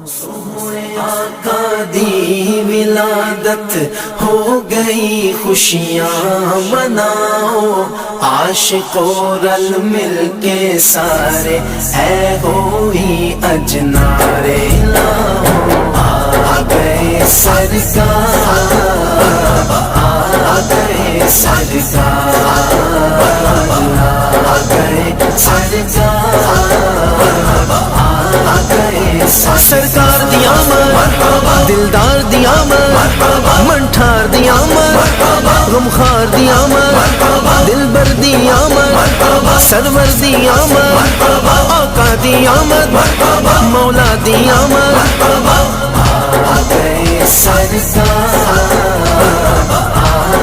सोहने आका दी विलादत हो गई खुशियाँ मनाओ, आशिको रल मिल के सारे है होई अजनारे लाओ। आ गए सरकार, आ गए सरकार, आ गए सरकार, सरकार दी आमद, दिलदार दी आमद, मनठार दी आमद, गमखार दी आमद, दिलबर दी आमद, सरवर दी आमद, आका दी आमद, मौला दी आमद। आ गए सरकार,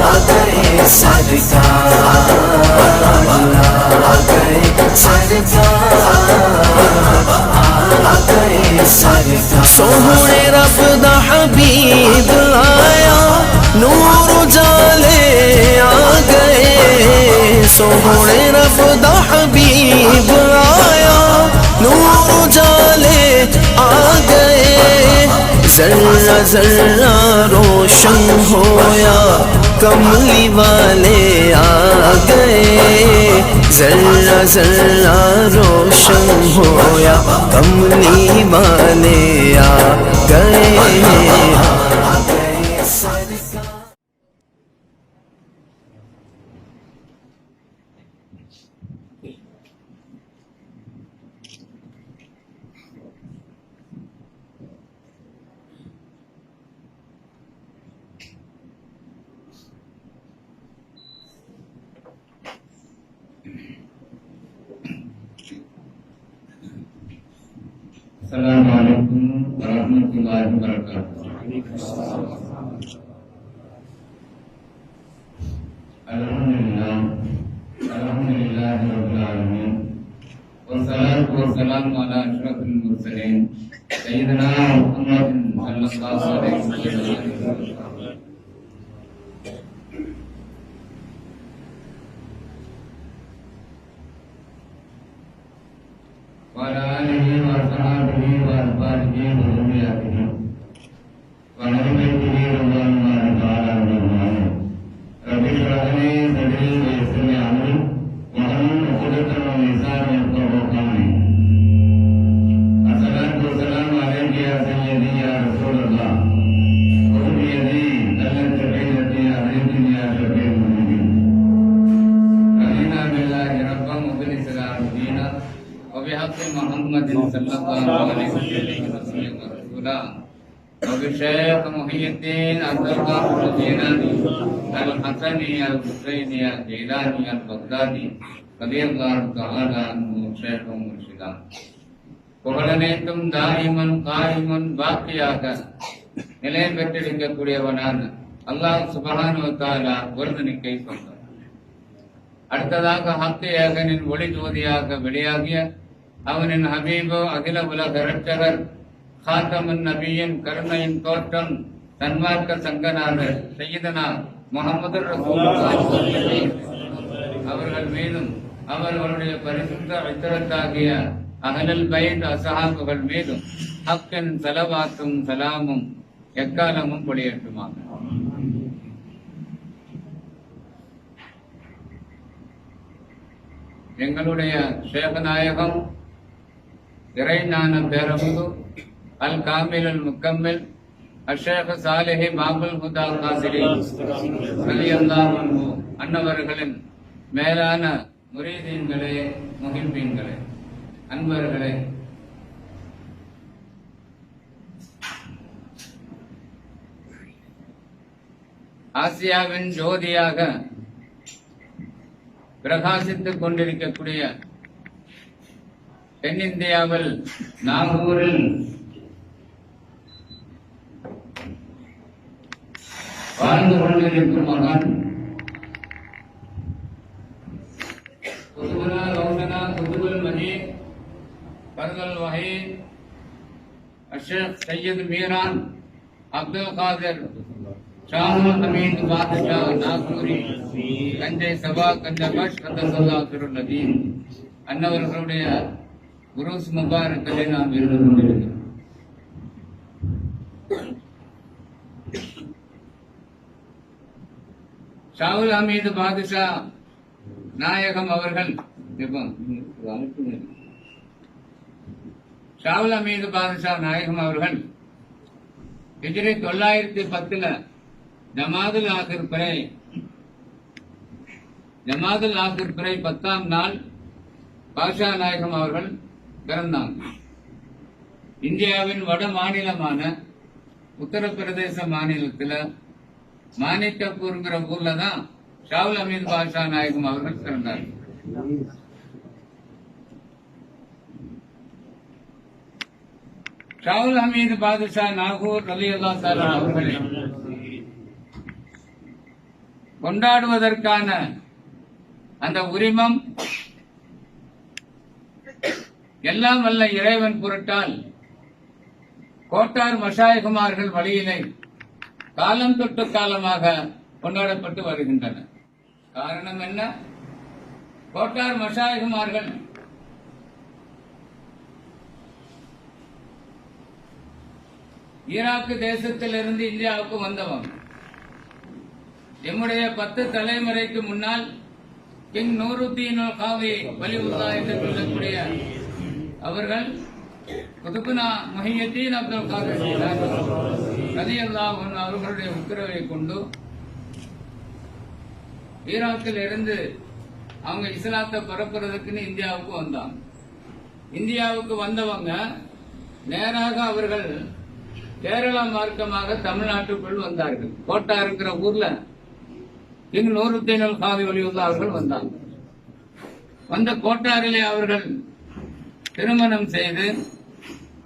आ गए सरकार, आ गए सरकार। सोहने रब दा हबीब आया, नूर उजाले आ गए। सोहने रब दा हबीब आया, नूर उजाले आ गए। जर्रा जर्रा रोशन होया, कमली वाले आ गए। जर्रा जर्रा रोशन होया, कमली वाले आ गए। अस्सलामुअलैकुम वरहमतुल्लाहि वबरकातुहू। अल्हम्दुलिल्लाहि रब्बिल आलमीन, वस्सलातु वस्सलामु अला अशरफिल मुरसलीन सय्यिदिना मुहम्मदिन सल्लल्लाहु अलैहि वसल्लम। وعلى آله وأصحابه وأزواجه وذريته وأهل بيته رضوان الله تعالى عنهم رب اشرح لي صدري ويسر لي أمري واحلل عقدة من لساني يفقهوا قولي. الصلاة والسلام عليك يا سيدي يا رسول الله، خذ بيدي دلت بعيدتي أهدتني يا شفيع المذنبين. رضينا بالله ربا وبالإسلام دينا وبحق محمد صلى الله عليه وسلم رسولا وبشيخ محي الدين عبد الله الجيلاني الحسني الحسيني الجيلاني البغدادي رضي الله تعالى عنه شيخ مرشدا. புகழனைத்தும் தாயிமன் காயிமன் பாக்கியாக நிலை பெற்றிருக்கக்கூடியவனான அல்லாஹ் சுப்ஹானஹு வ தஆலா ஒருவனுக்கே சொந்தம். அடுத்ததாக ஹக்கு ஏகனின் ஒளி ஜோதியாக வெளியாகிய அவனின் ஹபீபு அகில உலக இரட்சகர் காத்தமன் நபியின் கருணையின் தோற்றம் சன்மார்க்க சங்கநாதர் சையதனா முஹம்மது ரசூலுல்லாஹி அவர்கள் மீதும் அவர்களுடைய பரிசுத்த இத்தரத்தாகிய அஹ்லுல் பைத் அஸ்ஹாபுகள் மீதும் ஹக்கின் ஸலவாத்தும் சலாமும் எக்காலமும் பொழியட்டுமாக. எங்களுடைய ஷேகநாயகம் இறைஞான பேரமுது அல் காமில் அல் முக்கம்மில் அஷேக் சாலிஹி பாபுல் ஹுதா காசிரி ரலியல்லாஹு அன்ஹு அன்னவர்களின் மேலான முரீதீன்களே, முஹிப்பீன்களே, அன்பர்களே, ஆசியாவின் ஜோதியாக பிரகாசித்துக் கொண்டிருக்கக்கூடிய தென்னிந்தியாவில் நாகூரில் வாழ்ந்து கொண்டிருக்கும் மகன் குதுபுனா ரௌசனா குதுபுல் மஜீத் பர்கல் வஹீத் அஷேக் சையத் மீரான் அப்துல் காதிர் ஷாஹுல் ஹமீத் பாதுஷா நாகூரி கஞ்சை சபா கஞ்சபஷ் கதசல்லாஹுல் நதீம் அன்னவர்களுடைய குருஸ் முபாரக்கிலே நாம் இருந்து கொண்டிருக்கிறோம். ஷாவுல் ஹமீது பாதுஷா நாயகம் அவர்கள் ஷாவுல் ஹமீது பாதுஷா நாயகம் அவர்கள் ஹிஜ்ரி 910 ஜமாதுல் ஆகிர் பிறை 10ஆம் நாள் பாஷா நாயகம் அவர்கள் பிறந்தாங்க. இந்தியாவின் வட மாநிலமான உத்தரப்பிரதேச மாநிலத்தில் மாணிக்கப்பூர்ங்கிற ஊர்ல தான் ஷாவுல் ஹமீது பாஷா நாயகம் அவர்கள் பிறந்தார். ஷாவுல் ஹமீது பாதுஷா நாகூர் ரலியல்லாஹு தஆலா அவர்களை கொண்டாடுவதற்கான அந்த உரிமம் எல்லாம் வல்ல இறைவன் பொருட்டால் கோட்டார் மஷாயிகுமார்கள் வழியிலே காலம் தொட்டு காலமாக கொண்டாடப்பட்டு வருகின்றன. காரணம் என்ன? கோட்டார் மஷாயிகுமார்கள் ஈராக்கு தேசத்திலிருந்து இந்தியாவுக்கு வந்தவங்க. எம்முடைய 10 தலைமுறைக்கு முன்னால் கிங் நூருத்தீன் காவி வலிவுல்லா என்று சொல்லக்கூடிய அவர்கள் குதுபுனா முஹியத்தீன் அப்துல் காதர் ரலியல்லாஹு அன்ஹு அவர்களுடைய உத்தரவை கொண்டு ஈராக்கில் இருந்து அவங்க இஸ்லாத்தை பரப்புறதுக்குன்னு இந்தியாவுக்கு வந்தாங்க. இந்தியாவுக்கு வந்தவங்க நேராக அவர்கள் கேரளா மார்க்கமாக தமிழ்நாட்டுக்குள் வந்தார்கள். கோட்டா இருக்கிற ஊர்ல கிங் நூருத்தீன் காவி வலிவுல்லா அவர்கள் வந்தாங்க. வந்த கோட்டாரிலே அவர்கள் திருமணம் செய்து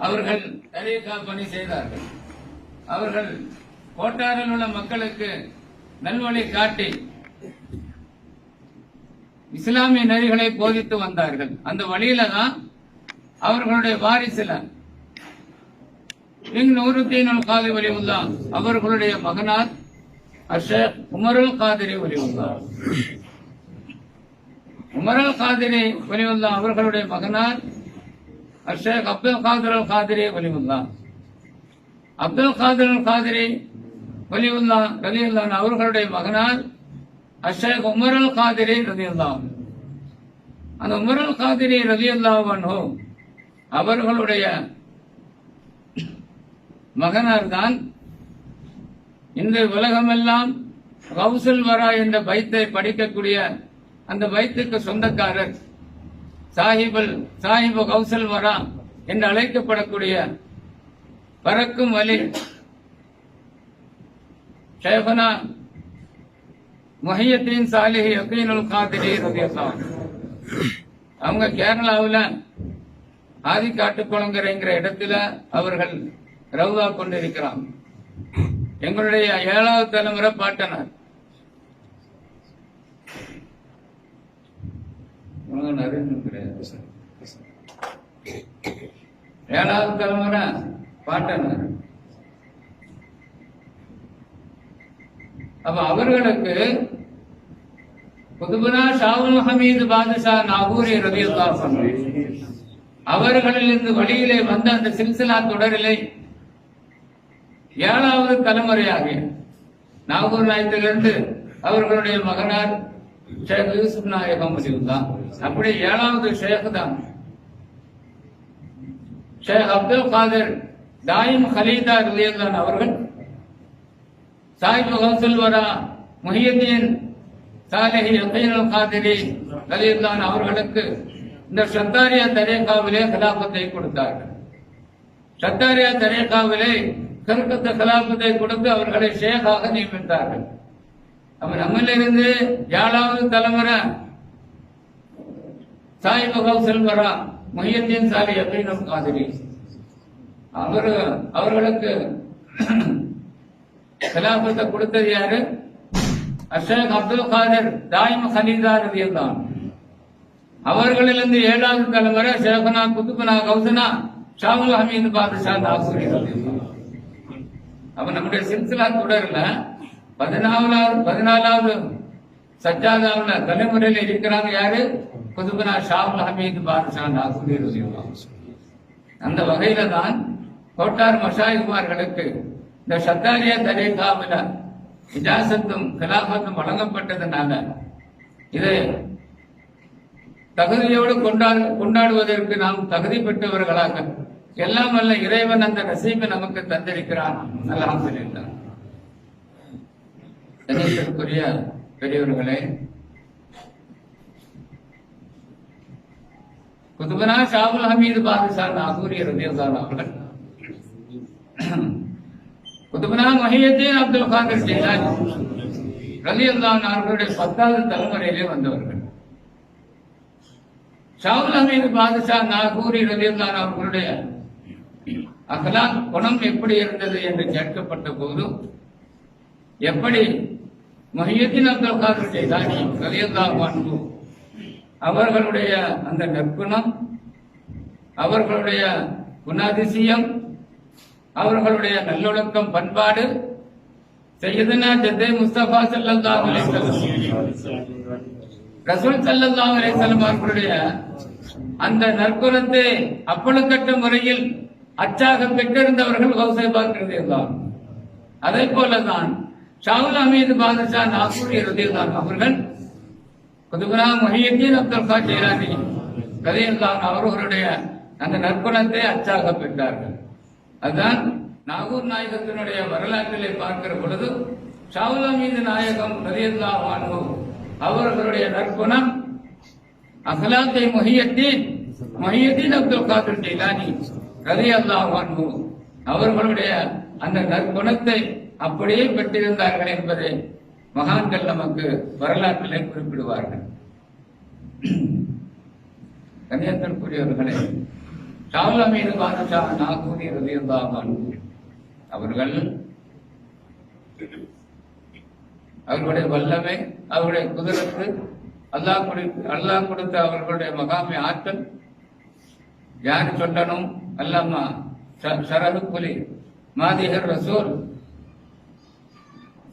அவர்கள் தரீகா பணி செய்தார்கள். அவர்கள் கோட்டாரில் உள்ள மக்களுக்கு நல்வழி காட்டி இஸ்லாமிய நெறிகளை போதித்து வந்தார்கள். அந்த வழியில தான் அவர்களுடைய வாரிசுல கிங் நூருத்தீன் காதி வலிவுல்லா அவர்களுடைய மகனார் ஷேக் உமருல் காதிரி வலிவுல்லா. உமருல் காதிரி வலிவுல்லா அவர்களுடைய மகனார் ஷேக் அப்துல் காதிர் அல் காதிரி வலிவுல்லா. அப்துல் காதிர் அல் காதிரி வலிவுல்லா ரலியல்லாஹு அன்ஹு அவர்களுடைய மகனார் ஷேக் உமருல் காதிரி ரலியல்லாஹு அன்ஹு. அந்த உமருல் காதிரி ரலியல்லாஹு அன்ஹு அவர்களுடைய மகனார் தான் இந்த உலகமெல்லாம் கௌசுல் வரா என்ற பைத்தை படிக்கக்கூடிய அந்த பைத்துக்கு சொந்தக்காரர் சாஹிபு கௌசுல் வரா என்று அழைக்கப்படக்கூடிய பறக்கும் வலி ஷேഖுனா முஹியத்தீன் சாலிஹ் யகீனுல் காதிரி ரலியல்லாஹு அன்ஹு. அவங்க கேரளாவில் ஆதிக்காட்டுக்குளங்கரைங்கிற இடத்துல அவர்கள் ரவுதா கொண்டிருக்கிறாங்க. எங்களுடைய 7வது தலைமுறை பாட்டனார். ஏழாவது தலைமுறை பாட்டனார். அப்ப அவர்களுக்கு குதுபுனா ஷாவுல் ஹமீது பாதுஷா நாகூரி ரலியல்லாஹு அன்ஹு அவர்களிலிருந்து வழியிலே வந்த அந்த சில்சிலா தொடரிலே 7வது தலைமுறையாக நாகூர் நாயத்திலிருந்து அவர்களுடைய மகனார் ஷேக் யூசுப் நாயகம் வலிவுல்லா. அப்படி 7வது ஷேக் தான் ஷேக் அப்துல் காதிர் தாயிம் ஹலீதா ரலியல்லாஹு அன்ஹு அவர்கள் சாஹிபு கௌசுல் வரா முஹியத்தீன் சாலிஹ் யகீனுல் காதிரி ரலியல்லாஹு அன்ஹு அவர்களுக்கு இந்த ஷத்தாரியா தரீகாவிலே கலாபத்தை கொடுத்தார்கள். ஷத்தாரியா தரீகாவிலே கருக்கத்த கலாபத்தை கொடுத்து அவர்களை ஷேகாக நியமித்தார்கள். அப்ப நம்மளிருந்து 7வது தலைமுறை சாஹிபு கௌசுல் வரா முஹியத்தீன் சாலிஹ் யகீனுல் காதிரி அவர்களுக்கு கலாபத்தை கொடுத்தது யாரு? ஷேக் அப்துல் காதிர் தாயிம் ஹலீதா ரலியல்லாஹு அன்ஹு. அவர்களிலிருந்து 7வது தலைமுறை ஷேഖுனா குதுபுனா கௌசுனா ஷாவுல் ஹமீது பாதுஷா நாகூரி ரலியல்லாஹு அன்ஹு. அப்ப நம்முடைய சில்சிலா தொடர்ல 14வது சஜ்ஜாதாவுல தலைமுறையில இருக்கிறாங்க யாரு? குதுபுனா ஷாவுல் ஹமீது பாதுஷா நாகூரி ரலியல்லாஹு அன்ஹு. அந்த வகையில தான் கோட்டார் மஷாயிகுமார்களுக்கு இந்த ஷத்தாரியா தரீகாவில இஜாசத்தும் கிலாபத்தும் வழங்கப்பட்டதுனால இதை தகுதியோடு கொண்டாடுவதற்கு நாம் தகுதி பெற்றவர்களாக எல்லாம் வல்ல இறைவன் அந்த நசீபை நமக்கு தந்திருக்கிறான். அல்ஹம்துலில்லாஹ். கண்ணியத்திற்குரிய பெரியவர்களே, குதுபனா ஷாவுல் ஹமீது பாதுஷா நாகூரி ரலியல்லாஹு அவர்கள் குதுபனா முஹியுத்தீன் அப்துல் காதிர் ஜிலானி ரலியல்லாஹு அவர்களுடைய 10வது தலைமுறையிலே வந்தவர்கள். ஷாவுல் ஹமீது பாதுஷா நாகூரி ரலியல்லாஹு அவர்களுடைய அகலாக் குணம் எப்படி இருந்தது என்று கேட்கப்பட்ட போது, எப்படி முஹியுத்தீன் அப்துல் காதிர் ஜிலானி ரலியல்லாஹு அன்ஹு அவர்களுடைய அந்த நற்குணம், அவர்களுடைய குணாதிசயம், அவர்களுடைய நல்லொழுக்கம், பண்பாடு சையதுனா ஜத்தே முஸ்தபா ஸல்லல்லாஹு அலைஹி வஸல்லம் ரசூல் ஸல்லல்லாஹு அலைஹி வஸல்லம் அவர்களுடைய அந்த நற்குணத்தை அப்பழுக்கற்ற முறையில் அச்சாக பெற்றிருந்தவர்கள் கௌஸே பாக் ரலியல்லாஹு. அதே போலதான் ஷாவுல் ஹமீது பாதுஷா நாகூரி ரலியல்லாஹு அவர்கள் குதுபனா முஹியுத்தீன் அப்துல் காதிர் ஜிலானி ரலியல்லாஹு அவர்களுடைய அந்த நற்குணத்தை அச்சாக பெற்றார்கள். அதுதான் நாகூர் நாயகத்தினுடைய வரலாற்றிலே பார்க்கிற பொழுது ஷாவுல் ஹமீது நாயகம் ரலியல்லாஹு அன்ஹு அவர்களுடைய நற்குணம் அகலாக்கை முஹியுத்தீன் அப்துல் காதிர் ஜிலானி ரலியல்லாஹு அன்ஹு அவர்களுடைய அந்த நற்குணத்தை அப்படியே பெற்றிருந்தார்கள் என்பதை மகான்கள் நமக்கு வரலாற்றிலே குறிப்பிடுவார்கள். கண்ணியத்திற்குரியவர்களே, ஷாவுல் ஹமீது பாதுஷா நாகூரி ரலியல்லாஹு அன்ஹு அவர்களுடைய வல்லமை, அவருடைய குதிரத்து, அல்லாஹ் கொடுத்த அவர்களுடைய மகாமை ஆற்றல் யாரு சொல்லணும்? அல்லாமா ஷரஹு புலி மாதிஹர் ரசூல்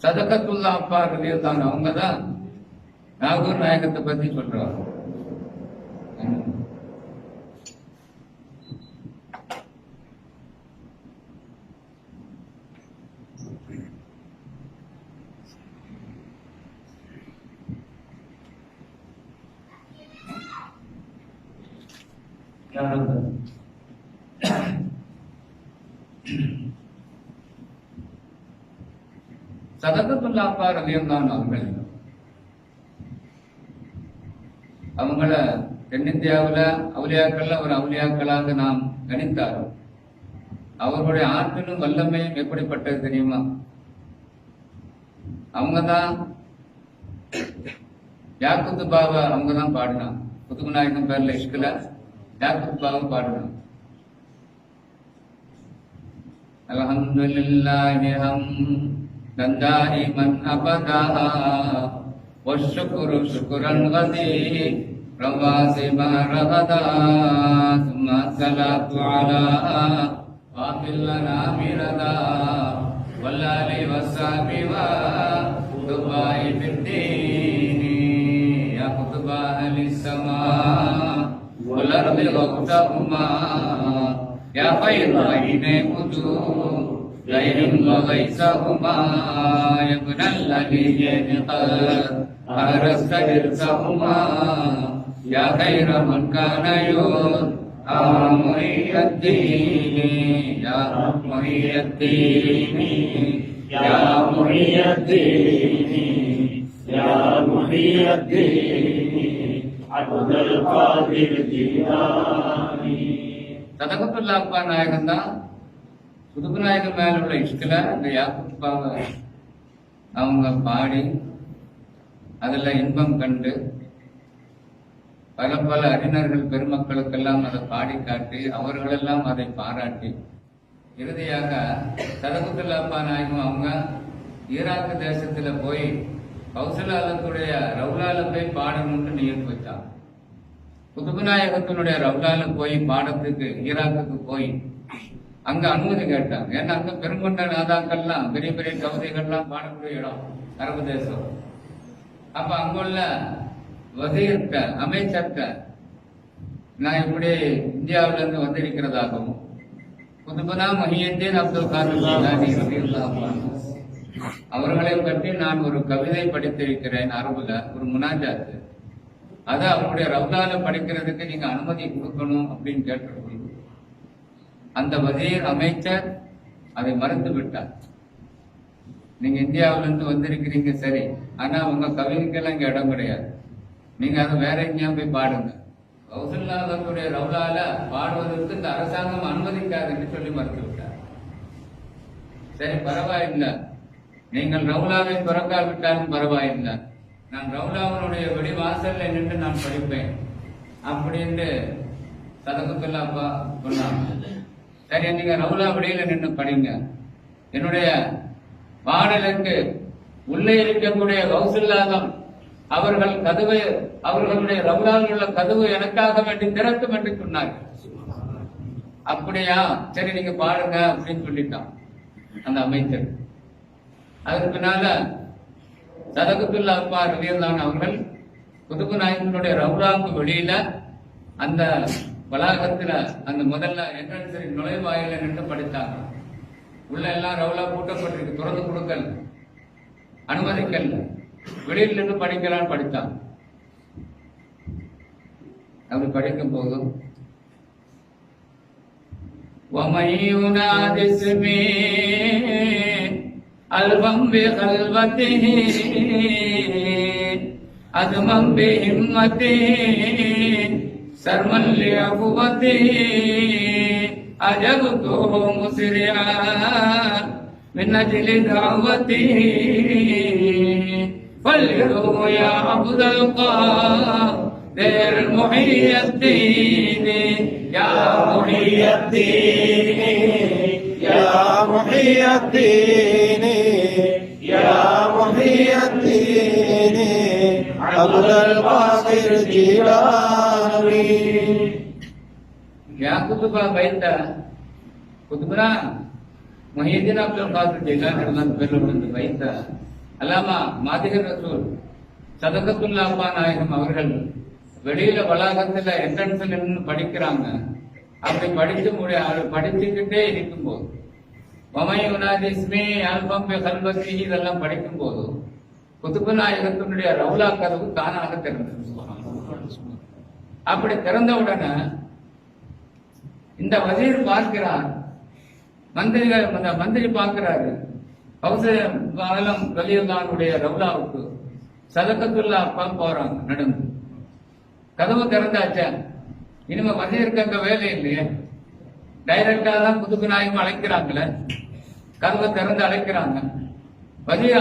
சதகத்துல்லா அப்பா ரலியல்லாஹு அவங்க தான் நாகூர் நாயகத்தை பத்தி சொல்றாங்க. சதகத்துல்லா அப்பா ரலியல்லாஹு அவர்கள் அவங்கள தென்னிந்தியாவுல அவுலியாக்கள்ல ஒரு அவுலியாக்களாக நாம் கணித்தாரோம். அவர்களுடைய ஆற்றலும் வல்லமையும் எப்படிப்பட்டது தெரியுமா? அவங்கதான் யாக்குத்துபாவை அவங்கதான் பாடினான். குதுபு நாயகம் பேர்ல இஷ்குல யாக்குத்துபாவை பாடினான். அல்ஹம்துலில்லாஹி ஹம்தன் தாயிமன் அபதா வஷ்குரு ஷுக்ரன் கதீரன் வாசிமா ரகதா சும்மா ஸலாத்து அலா வாஃபில் லனா மிரதா வல்லாலி வஸ்ஸாபி வா துபாய் பித்தீனி யா குதுபா அஹ்லிஸ் ஸமா வல் அர்தி கௌதஹுமா யா ஃபைதாயினே குது லைன் வகைஸஹுமா யப்னல் லலியன் கத் அரஸ்த இர்ஸஹுமா யா கைர மன் கான யூத் முஹியுத்தீனி யா முஹியுத்தீனி யா முஹியுத்தீனி யா முஹியுத்தீனி அப்துல் காதிர் ஜிலானி. சதகத்துல்லா அப்பா நாயகம் தான் குதுபு நாயகம் மேல உள்ள இஷ்கில இந்த யாக்குத்துபாவை அவங்க பாடி அதுல இன்பம் கண்டு பல பல அறிஞர்கள் பெருமக்களுக்கெல்லாம் அதை பாடி காட்டி அவர்களெல்லாம் அதை பாராட்டி இறுதியாக சதகத்துல்லா அப்பா நாயகம் அவங்க ஈராக்கு தேசத்துல போய் கௌசலாலத்துடைய ரவுலால போய் பாடணும்னு நியத்து வச்சாங்க. குதுபு நாயகத்தினுடைய ரவுலால போய் பாடத்துக்கு ஈராக்குக்கு போய் அங்க அனுமதி கேட்டாங்க. ஏன்னா அங்க பெருங்கொண்ட நாதாக்கள்லாம் பெரிய பெரிய கவிதைகள்லாம் பாடக்கூடிய இடம் அரபு தேசம். அப்ப அங்குள்ள வசீர்கிட்ட அமைச்சர்கிட்ட நான் இப்படி இந்தியாவில இருந்து வந்திருக்கிறதாகவும் குதுபனா முஹியுத்தீன் அப்துல் காதிர் ஜிலானி ரலியல்லாஹு அன்ஹு அவர்களை பற்றி நான் ஒரு கவிதை படித்திருக்கிறேன் அரபுல, ஒரு முனாஜாத்து. அதை அவருடைய ரவுலால படிக்கிறதுக்கு நீங்க அனுமதி கொடுக்கணும் அப்படின்னு கேட்டிருக்கோம். அந்த வசீர் அமைச்சர் அதை மறுத்து விட்டார். நீங்க இந்தியாவிலிருந்து வந்திருக்கிறீங்க சரி, ஆனா உங்க கவிதைக்கெல்லாம் இங்க இடம் கிடையாது, நீங்க அதை வேற எங்கேயும் போய் பாடுங்க. கௌசல்யாவுடைய ரவுலால பாடுவதற்கு இந்த அரசாங்கம் அனுமதிக்காதுன்னு சொல்லி மறுத்து விட்டார். சரி, பரவாயில்லை, நீங்கள் ரவுலாவை பிறக்காவிட்டாலும் பரவாயில்லை, நான் ரவுலாவனுடைய வெளிவாசல்ல நின்று நான் படிப்பேன் அப்படின்னு சதகத்துல்லா அப்பா சொன்னாங்க. சரி, நீங்க ரவுலா வெளியில நின்று படிங்க, என்னுடைய பாடலுக்கு உள்ளே இருக்கக்கூடிய கௌசல்யாகம் அவர்கள் கதவை, அவர்களுடைய ரவுலாவில் உள்ள கதவு எனக்காக வேண்டி திறக்கும் என்று சொன்னார்கள். அப்படியா, சரி நீங்க பாடுங்க அப்படின்னு சொல்லிட்டான் அந்த அமைச்சர். அதுக்கு பின்னால சதகத்துல்லா அப்பா ரலியல்லாஹு அவர்கள் குதுபு நாயகனுடைய ரவுலாவுக்கு வெளியில அந்த வளாகத்துல அந்த முதல்ல என்ட்ரன்ஸ் நுழைவாயில நின்று படித்தாங்க. உள்ள எல்லாம் ரவுலா பூட்டப்பட்டிருக்கு, திறந்து கொடுக்கல, அனுமதிக்கல, வெளியில் நின்று படிக்கலான்னு படித்தாங்க. அப்படி படிக்கும் போது அல்வம் பிகல்வதிஹி அதுமம் பிஹிம்மதிஹி சர்மன் லிஅபுவதிஹி அஜபுது முஸ்ரியா மின் அஜ்லி தஅவதிஹி فليروا يا عبد القادر محي الدين يا محي الدين يا محي الدين يا محي الدين عبد القادر جيلاني क्या कुतुबा बैठा कुतुबरा मुहिद्दीन अब्दुल कादिर जिलानी रज़ियल्लाहु बैठा அல்லாமா மாதிகர் ரசூல் சதகத்துல்லா அப்பா நாயகம் அவர்கள் வெளியில வளாகத்துல என்ட்ரன்ஸ்ல நின்று படிக்கிறாங்க. அப்படி படிச்சுக்கிட்டே இருக்கும்போது இதெல்லாம் படிக்கும் போது குதுபு நாயகத்தினுடைய ரவுலா கதவு தானாக திறந்தது. அப்படி திறந்த உடனே இந்த வசீர் பார்க்கிறார், மந்திரி பார்க்கிறாரு, ரலியல்லாஹுடைய ரவுலாவுக்கு சதகத்துல்லா அப்பா போறாங்க நடந்து. கதவு திறந்தாச்சா, இனிமே வசீருக்கு அங்க வேலை இல்லையே, டைரக்டா தான் குதுபு நாயகம் அழைக்கிறாங்களே, கதவை திறந்து அழைக்கிறாங்க. வசீர்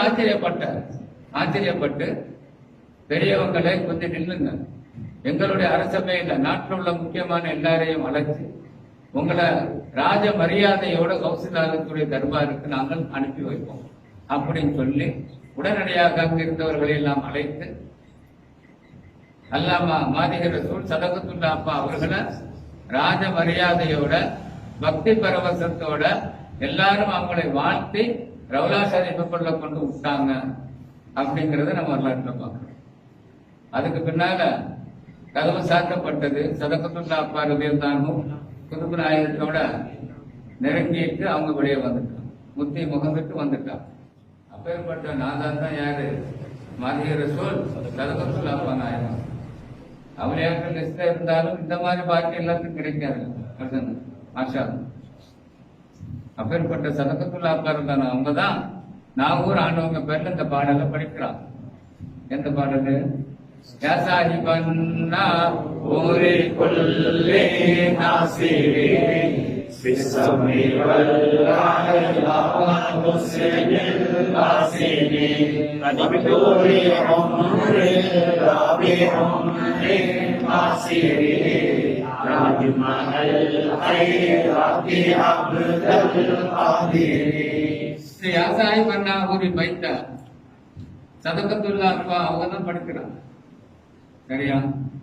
ஆச்சரியப்பட்டு பெரியவங்களே கொஞ்சம் நில்லுங்க, எங்களுடைய அரசபையில நாட்டில் உள்ள முக்கியமான எல்லாரையும் அழைச்சு உங்களை ராஜ மரியாதையோட கௌசல்யாவுடைய தர்பாருக்கு நாங்கள் அனுப்பி வைப்போம் அப்படின்னு சொல்லி உடனடியாக அங்கிருந்தவர்களை எல்லாம் அழைத்து அல்லாமா மாதிகர் ரசூல் சதகத்துல்லா அப்பா அவர்களை ராஜ மரியாதையோட பக்தி பரவசத்தோட எல்லாரும் அவங்களை வாழ்த்தி ரவுலா ஷரீஃபுக்குள்ள கொண்டு விட்டாங்க அப்படிங்கறத நம்ம வரலாற்றுல பார்க்கிறோம். அதுக்கு பின்னால கதவு சாத்தப்பட்டது. சதகத்துல்லா அப்பா ரலியல்லாஹு குதுபு நாயகத்தோட நெருங்கிட்டு அவங்க வெளியே வந்துட்டாங்க, முத்தி முகந்துட்டு வந்துட்டாங்க. அப்பேற்பட்ட நாதான் தான் யாரு? மாதிகர் ரசூல் சதகத்துல்லா அப்பா நாயகம். அவளியாக்கள் லிஸ்ட்ல இருந்தாலும் இந்த மாதிரி பாக்கி எல்லாத்துக்கும் கிடைக்காது. ஆஷா அப்பேற்பட்ட சதகத்துல்லா அப்பா இருந்தாங்க. அவங்கதான் நாகூர் ஆண்டவங்க பேர்ல இந்த பாடலை படிக்கிறாங்க. எந்த பாடலு? يا صاحب النور كل ناصر في السمع والعلم مسلم الباسل بدور عمر رابع عاصر راجم الخيرات عبد القادر يا صاحب النور بيت சதகத்துல்லா அப்பா அவங்க தான் படிக்கிறாங்க. சரியா?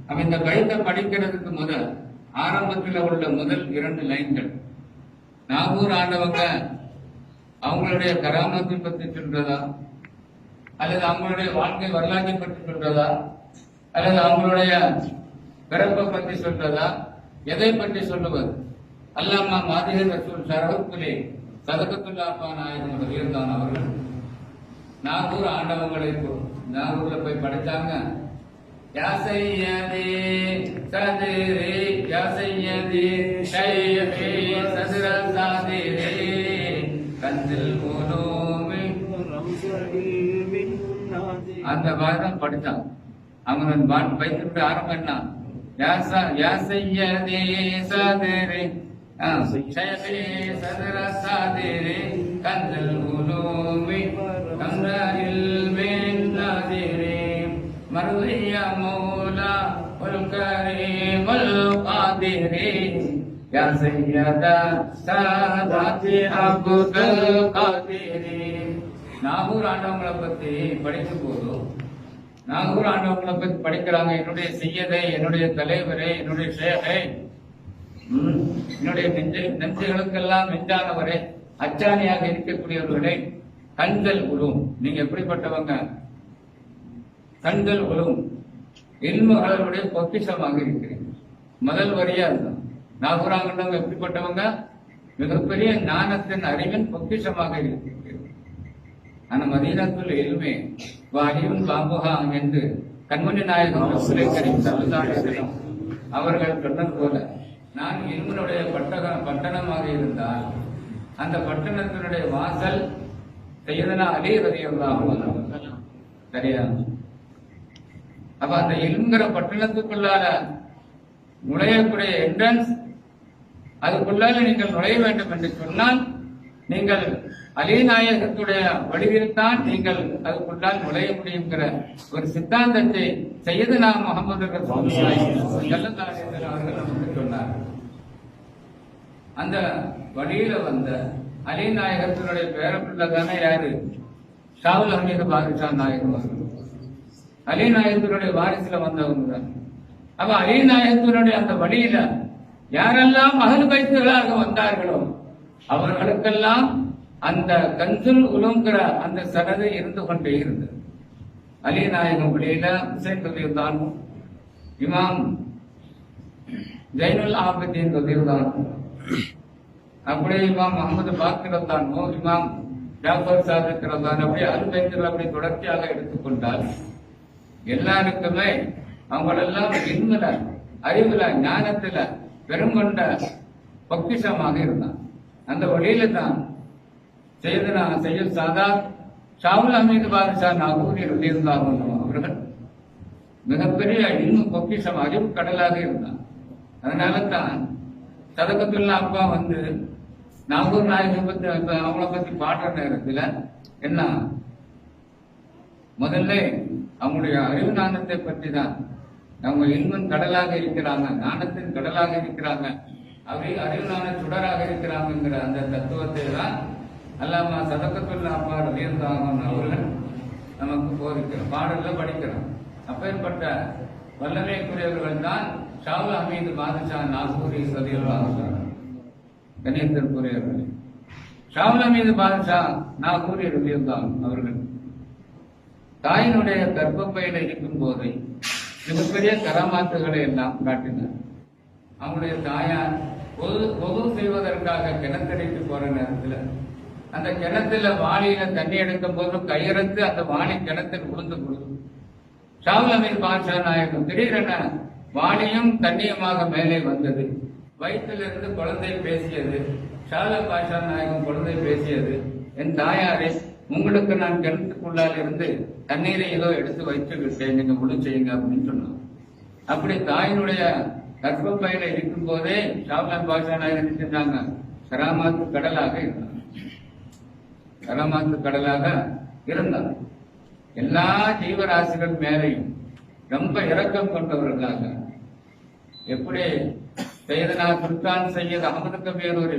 அவன் இந்த பைத்தை படிக்கிறதுக்கு முதல் ஆரம்பத்தில் உள்ள முதல் 2 லைன்கள் நாகூர் ஆண்டவங்க அவங்களுடைய கராமத்தை பற்றி சொல்றதா, அல்லது அவங்களுடைய வாழ்க்கை வரலாற்றை பற்றி சொல்றதா, அல்லது அவங்களுடைய பிறப்பை பற்றி சொல்றதா, எதை பற்றி சொல்லுவது? அல்லாமா மாதிகர் ரசூல் ஷரஃபுலே சதகத்துல்லா அப்பா நாயகம் இருந்தான் அவர்கள் நாகூர் ஆண்டவங்களை நாகூர்ல போய் படிச்சாங்க. யா சையதி சதிரி யா சையதி ஷையி சதுர சாதிரி கந்தில் உலூமி அந்த பாடம் படிச்சாங்க. அவங்க பாட்டு வைத்துட்டு ஆரம்பம் என்ன? யா சையதி சதிரி ஷையி சதுர சாதிரி கந்தில் உலூமி கம்ரல் மின் நாதிரி مرضي مولا والكريم القادر يا سيد سادات عبد القادر. நாகூர் ஆண்டவங்களை பத்தி படிக்கும் போது நாகூர் ஆண்டவங்களை பத்தி படிக்கிறாங்க. என்னுடைய செய்யதை, என்னுடைய தலைவரே, என்னுடைய ஷேகை, என்னுடைய நெஞ்சுகளுக்கெல்லாம் நெஞ்சானவரே, அச்சாணியாக இருக்கக்கூடியவர்களே, கண்கள் உரும். நீங்க எப்படிப்பட்டவங்க? கண்கள் உரும் இல்முகளுடைய பொக்கிஷமாக இருக்கிறேன். முதல் வரியா இருந்தான். நாகூராங்கண்டவங்க எப்படிப்பட்டவங்க? மிகப்பெரிய ஞானத்தின் அறிவின் பொக்கிஷமாக இருக்கிறேன். ஆனா மதீனத்துல் இல்மே வாலியும் பாம்புகா என்று கண்மணி நாயகம் அவர்கள் சொன்னது போல, நான் இல்முனுடைய பட்டணமாக இருந்தால் அந்த பட்டணத்தினுடைய வாசல் சையதனா அலி ரலியல்லாஹு அன்ஹு. சரியா? அப்ப அந்த இல்முங்கிற பட்டணத்துக்குள்ளால நுழையக்கூடிய என்ட்ரன்ஸ், அதுக்குள்ளால நீங்கள் நுழைய வேண்டும் என்று சொன்னால் நீங்கள் அலிநாயகத்துடைய வழியில் தான் நீங்கள் அதுக்குள்ளால் நுழைய முடியுங்கிற ஒரு சித்தாந்தத்தை சையதுனா முஹம்மது ரசூலுல்லாஹி ஸல்லல்லாஹு அலைஹி வஸல்லம் அவர்கள் நமக்கு சொன்னார். அந்த வழியில வந்த அலிநாயகத்தினுடைய பேரப்பிள்ளை தானே யாரு? ஷாவுல் ஹமீது பாதுஷா நாயகம் அவர்கள் அலிநாயகத்தினுடைய வாரிசுல வந்தவங்க தான். அப்ப அலிநாயகத்தினுடைய அந்த வழியில யாரெல்லாம் அஹ்ல் பைத்துகளாக வந்தார்களோ அவர்களுக்கெல்லாம் அந்த கன்சுல் உலுங்கிற அந்த சனது இருந்து கொண்டே இருந்தது. அலிநாயகம் வழியில ஹுசைன் ரலியல்லாஹு அன்ஹு, இமாம் ஜைனுல் ஆபிதீன் ரலியல்லாஹு அன்ஹு, அப்படியே இமாம் முஹம்மது பாக்கிர் ரலியல்லாஹு அன்ஹு, இமாம் ஜாஃபர் சாதிக் ரலியல்லாஹு அன்ஹு, அப்படியே அஹ்ல் பைத்துகள் அப்படி தொடர்ச்சியாக எடுத்துக்கொண்டால் எல்லாருக்குமே அவங்களெல்லாம் இன்மல அறிவுல ஞானத்துல பெருங்கொண்ட பொக்கிஷமாக இருந்தான். அந்த வழியில தான் செய்தனா சையத் சாதாத் ஷாவுல் ஹமீது பாதுஷா நாகூரி ரலியல்லாஹு அன்ஹு அவர்கள் மிகப்பெரிய இன்னும் பொக்கிஷம் அறிவு கடலாக இருந்தான். அதனால தான் சதகத்துல்லா அப்பா வந்து நாகூர் நாயகம் பத்தி அவங்கள பத்தி பாடுற நேரத்துல என்ன முதல்ல அவங்களுடைய அறிவு ஞானத்தை பற்றி தான். அவங்க இல்மன் கடலாக இருக்கிறாங்க, ஞானத்தின் கடலாக இருக்கிறாங்க, அறிவு ஞான சுடராக இருக்கிறாங்கிற அந்த தத்துவத்தை தான் அல்லாமா சதகத்துல்லா அப்பா ரலியல்லாஹு அன்ஹு அவர்கள் நமக்கு போதிக்கிறோம், பாடல்ல படிக்கிறோம். அப்பேற்பட்ட வல்லமைக்குரியவர்கள் தான் ஷாவுல் ஹமீது பாதுஷா நாகூரி ரலியல்லாஹு அன்ஹு. கண்ணியத்திற்குரியவர்கள், ஷாவுல் ஹமீது பாதுஷா நாகூரி ரலியல்லாஹு அன்ஹு அவர்கள் தாயினுடைய கர்ப்பப்பையில இருக்கும் போது மிகப்பெரிய கராமாத்துகளை எல்லாம் காட்டினார். அவங்களுடைய தாயார் பொது செய்வதற்காக கிணத்தடிக்கு போற நேரத்துல அந்த கிணத்துல வாளியில தண்ணி எடுக்கும் போது கையெடுத்து அந்த வாளி கிணத்தில் விழுந்து கொடுக்கும். ஷாவுல் ஹமீது பாதுஷா நாயகம் திடீரென வாளியும் தண்ணியுமாக மேலே வந்தது. வயிற்றிலிருந்து குழந்தை பேசியது. ஷாவுல் பாதுஷா நாயகம் குழந்தை பேசியது, என் தாயாரே, உங்களுக்கு நான் கிணத்துக்குள்ளால் இருந்து தண்ணீரை ஏதோ எடுத்து வைத்து விட்டேன், நீங்க முழு செய்யுங்க அப்படின்னு சொன்னாங்க. அப்படி தாயினுடைய கர்ப்பப்பையில இருக்கும் போதே ஷாவுல் பாதுஷா நாயகம் செஞ்சாங்க, கராமாத்து கடலாக இருந்தாங்க. கராமாத்து கடலாக இருந்தாங்க. எல்லா ஜீவராசிகள் மேலையும் ரொம்ப இரக்கம் கொண்டவர்களாக, எப்படி சையதனா சுல்தான் சையத் அஹமது கபீர் ஒரு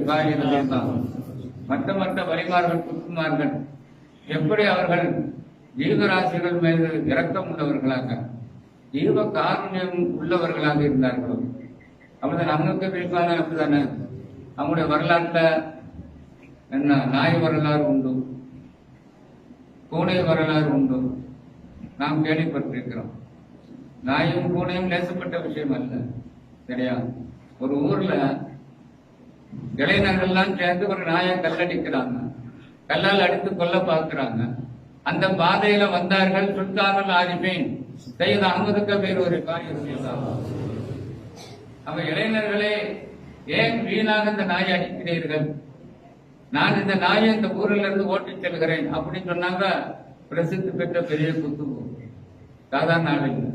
மற்ற வலிமார்கள் குத்துமார்கள் எப்படி அவர்கள் ஜீவராசிகள் மீது இரக்கம் உள்ளவர்களாக, ஜீவ காருண்யம் உள்ளவர்களாக இருந்தார்களோ அப்படிதான் அஹமது கபீர் அப்படிதானே. அவங்களுடைய வரலாற்றுல என்ன நாய் வரலாறு உண்டு, பூனை வரலாறு உண்டு, நாம் கேள்விப்பட்டிருக்கிறோம். நாயும் பூனையும் நேசப்பட்ட விஷயம் அல்ல, கிடையாது. ஒரு ஊர்ல இளைஞர்கள்லாம் சேர்ந்து ஒரு நாயை கல்லடிக்கிறாங்க, கல்லால் அடித்து கொல்ல பார்க்கிறாங்க. அந்த பாதையில வந்தார்கள் சுல்தானுல் ஆரிஃபீன் சையத் அஹ்மது கபீர் ஒரு காரியம். அவ இளைஞர்களே, ஏன் வீணாக இந்த நாயை அடிக்கிறீர்கள்? நான் இந்த நாயை இந்த ஊரில் இருந்து ஓட்டிச் செல்கிறேன் அப்படின்னு சொன்னாங்க. பிரசித்தி பெற்ற பெரிய குத்து, சாதாரண ஆள் இல்லை.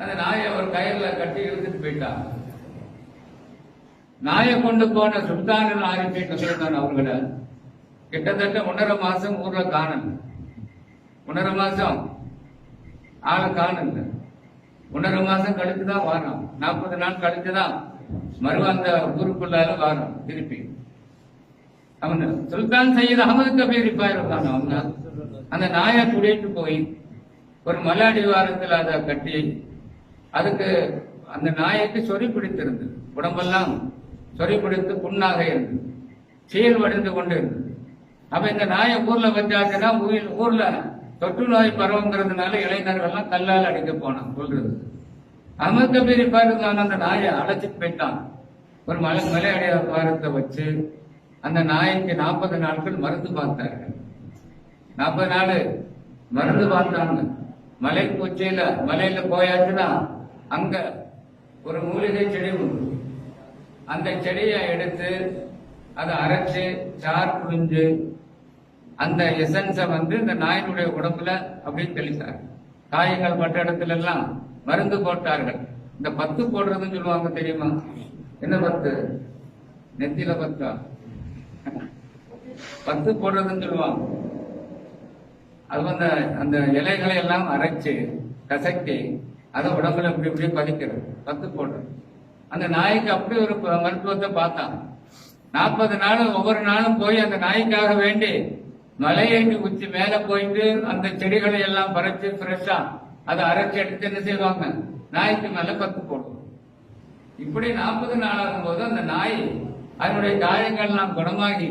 அந்த நாயை அவர் கயிறுல கட்டி இழுத்துட்டு போயிட்டான். நாயை கொண்டு போன சுல்தானுல் ஆரிஃபீன் கபீர் அவர்களை கிட்டத்தட்ட 1.5 மாசம் ஊர்ல காணல. 1.5 மாசம் ஆளை காணல. 1.5 மாசம் கழிச்சுதான் வாரம். 40 நாள் கழிச்சுதான் அந்த ஊருக்குள்ளால வாரம் திருப்பி. அவன் சுல்தான் சையத் அஹ்மது கபீர் இருப்பான். அவங்க அந்த நாயை கூட்டிட்டு போய் ஒரு மலை அடிவாரத்தில் அதை கட்டி, அதுக்கு அந்த நாய்க்கு சொறி பிடித்திருந்தது. உடம்பெல்லாம் சொறி பிடித்து புண்ணாக இருந்தது, சீல் வடிந்து கொண்டு இருந்தது. அப்ப இந்த நாயை ஊர்ல வச்சாச்சுன்னா ஊர்ல தொற்று நோய் பரவுங்கிறதுனால இளைஞர்கள்லாம் கல்லால் அடிக்க போனான் சொல்றது. அஹ்மது கபீர் இருப்பாரு அந்த நாயை அழைச்சிட்டு போயிட்டான். ஒரு மலை அடிவாரத்தை வச்சு அந்த நாய்க்கு 40 நாட்கள் மருந்து பார்த்தார்கள். 40 நாள் மருந்து பார்த்தாங்க. மலை பூச்சியில மலையில போயாச்சுன்னா அங்க ஒரு மூலிகை செடி உண்டு. அந்த செடியை எடுத்து அதை அரைச்சு சார் புழிஞ்சு அந்த எசன்ஸை இந்த நாயினுடைய உடம்புல அப்படி தெளித்தார். காயங்கள் பட்ட இடத்துல எல்லாம் மருந்து போட்டார்கள். இந்த பத்து போடுறதுன்னு சொல்லுவாங்க, தெரியுமா? என்ன பத்து? நெத்தியில பத்தா? பத்து போடுறதுன்னு சொல்லுவாங்க. அது அந்த இலைகளை எல்லாம் அரைச்சு கசக்கி அதை உடம்புல இப்படி இப்படி பதிக்கிறது, பத்து போடுறது. அந்த நாய்க்கு அப்படி ஒரு மருத்துவத்தை பார்த்தான். 40 நாள் ஒவ்வொரு நாளும் போய் அந்த நாய்க்காக வேண்டி மலையேறி உச்சி மேல போயிட்டு அந்த செடிகளை எல்லாம் பறிச்சு ஃப்ரெஷ்ஷா அதை அரைச்சி எடுத்து என்ன செய்வாங்க, நாய்க்கு மேல பத்து போடுவோம். இப்படி 40 நாள் ஆகும்போது அந்த நாய் அதனுடைய காயங்கள்லாம் குணமாகி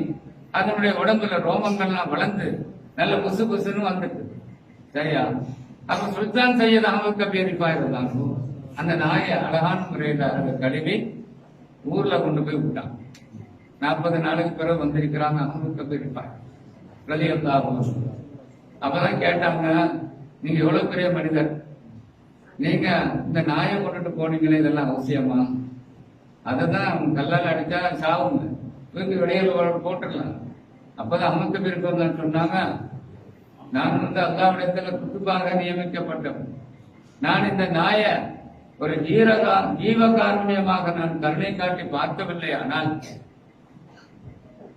அதனுடைய உடம்புல ரோமங்கள்லாம் வளர்ந்து நல்ல புசு புசுன்னு வந்துட்டு. சரியா? அப்ப சுல்தான் சையத் அஹ்மது கபீர் இருந்தாங்க. அந்த நாயை அழகான முறையில் அதை கழுவி ஊர்ல கொண்டு போய் விட்டான். 40 நாளுக்கு பிறகு வந்திருக்கிறாங்க அஹ்மது கபீர் அப்பதான் கேட்டாங்க, நீங்க எவ்வளவு பெரிய மனிதர், நீங்க இந்த நாயை கொண்டுட்டு போனீங்களே, இதெல்லாம் அவசியமா? அததான் கல்லால் அடிச்சா சாவுங்க, வீட்டு வெளியில போட்டுடலாம். அப்பதான் அஹ்மது கபீர் சொன்னாங்க, நான் அல்லாஹ்விடத்துல குத்துபாக நியமிக்கப்பட்டவன். நான் இந்த நாயை ஒரு ஜீவகாருண்யமாக நான் கருணை காட்டி பார்க்கவில்லை. ஆனால்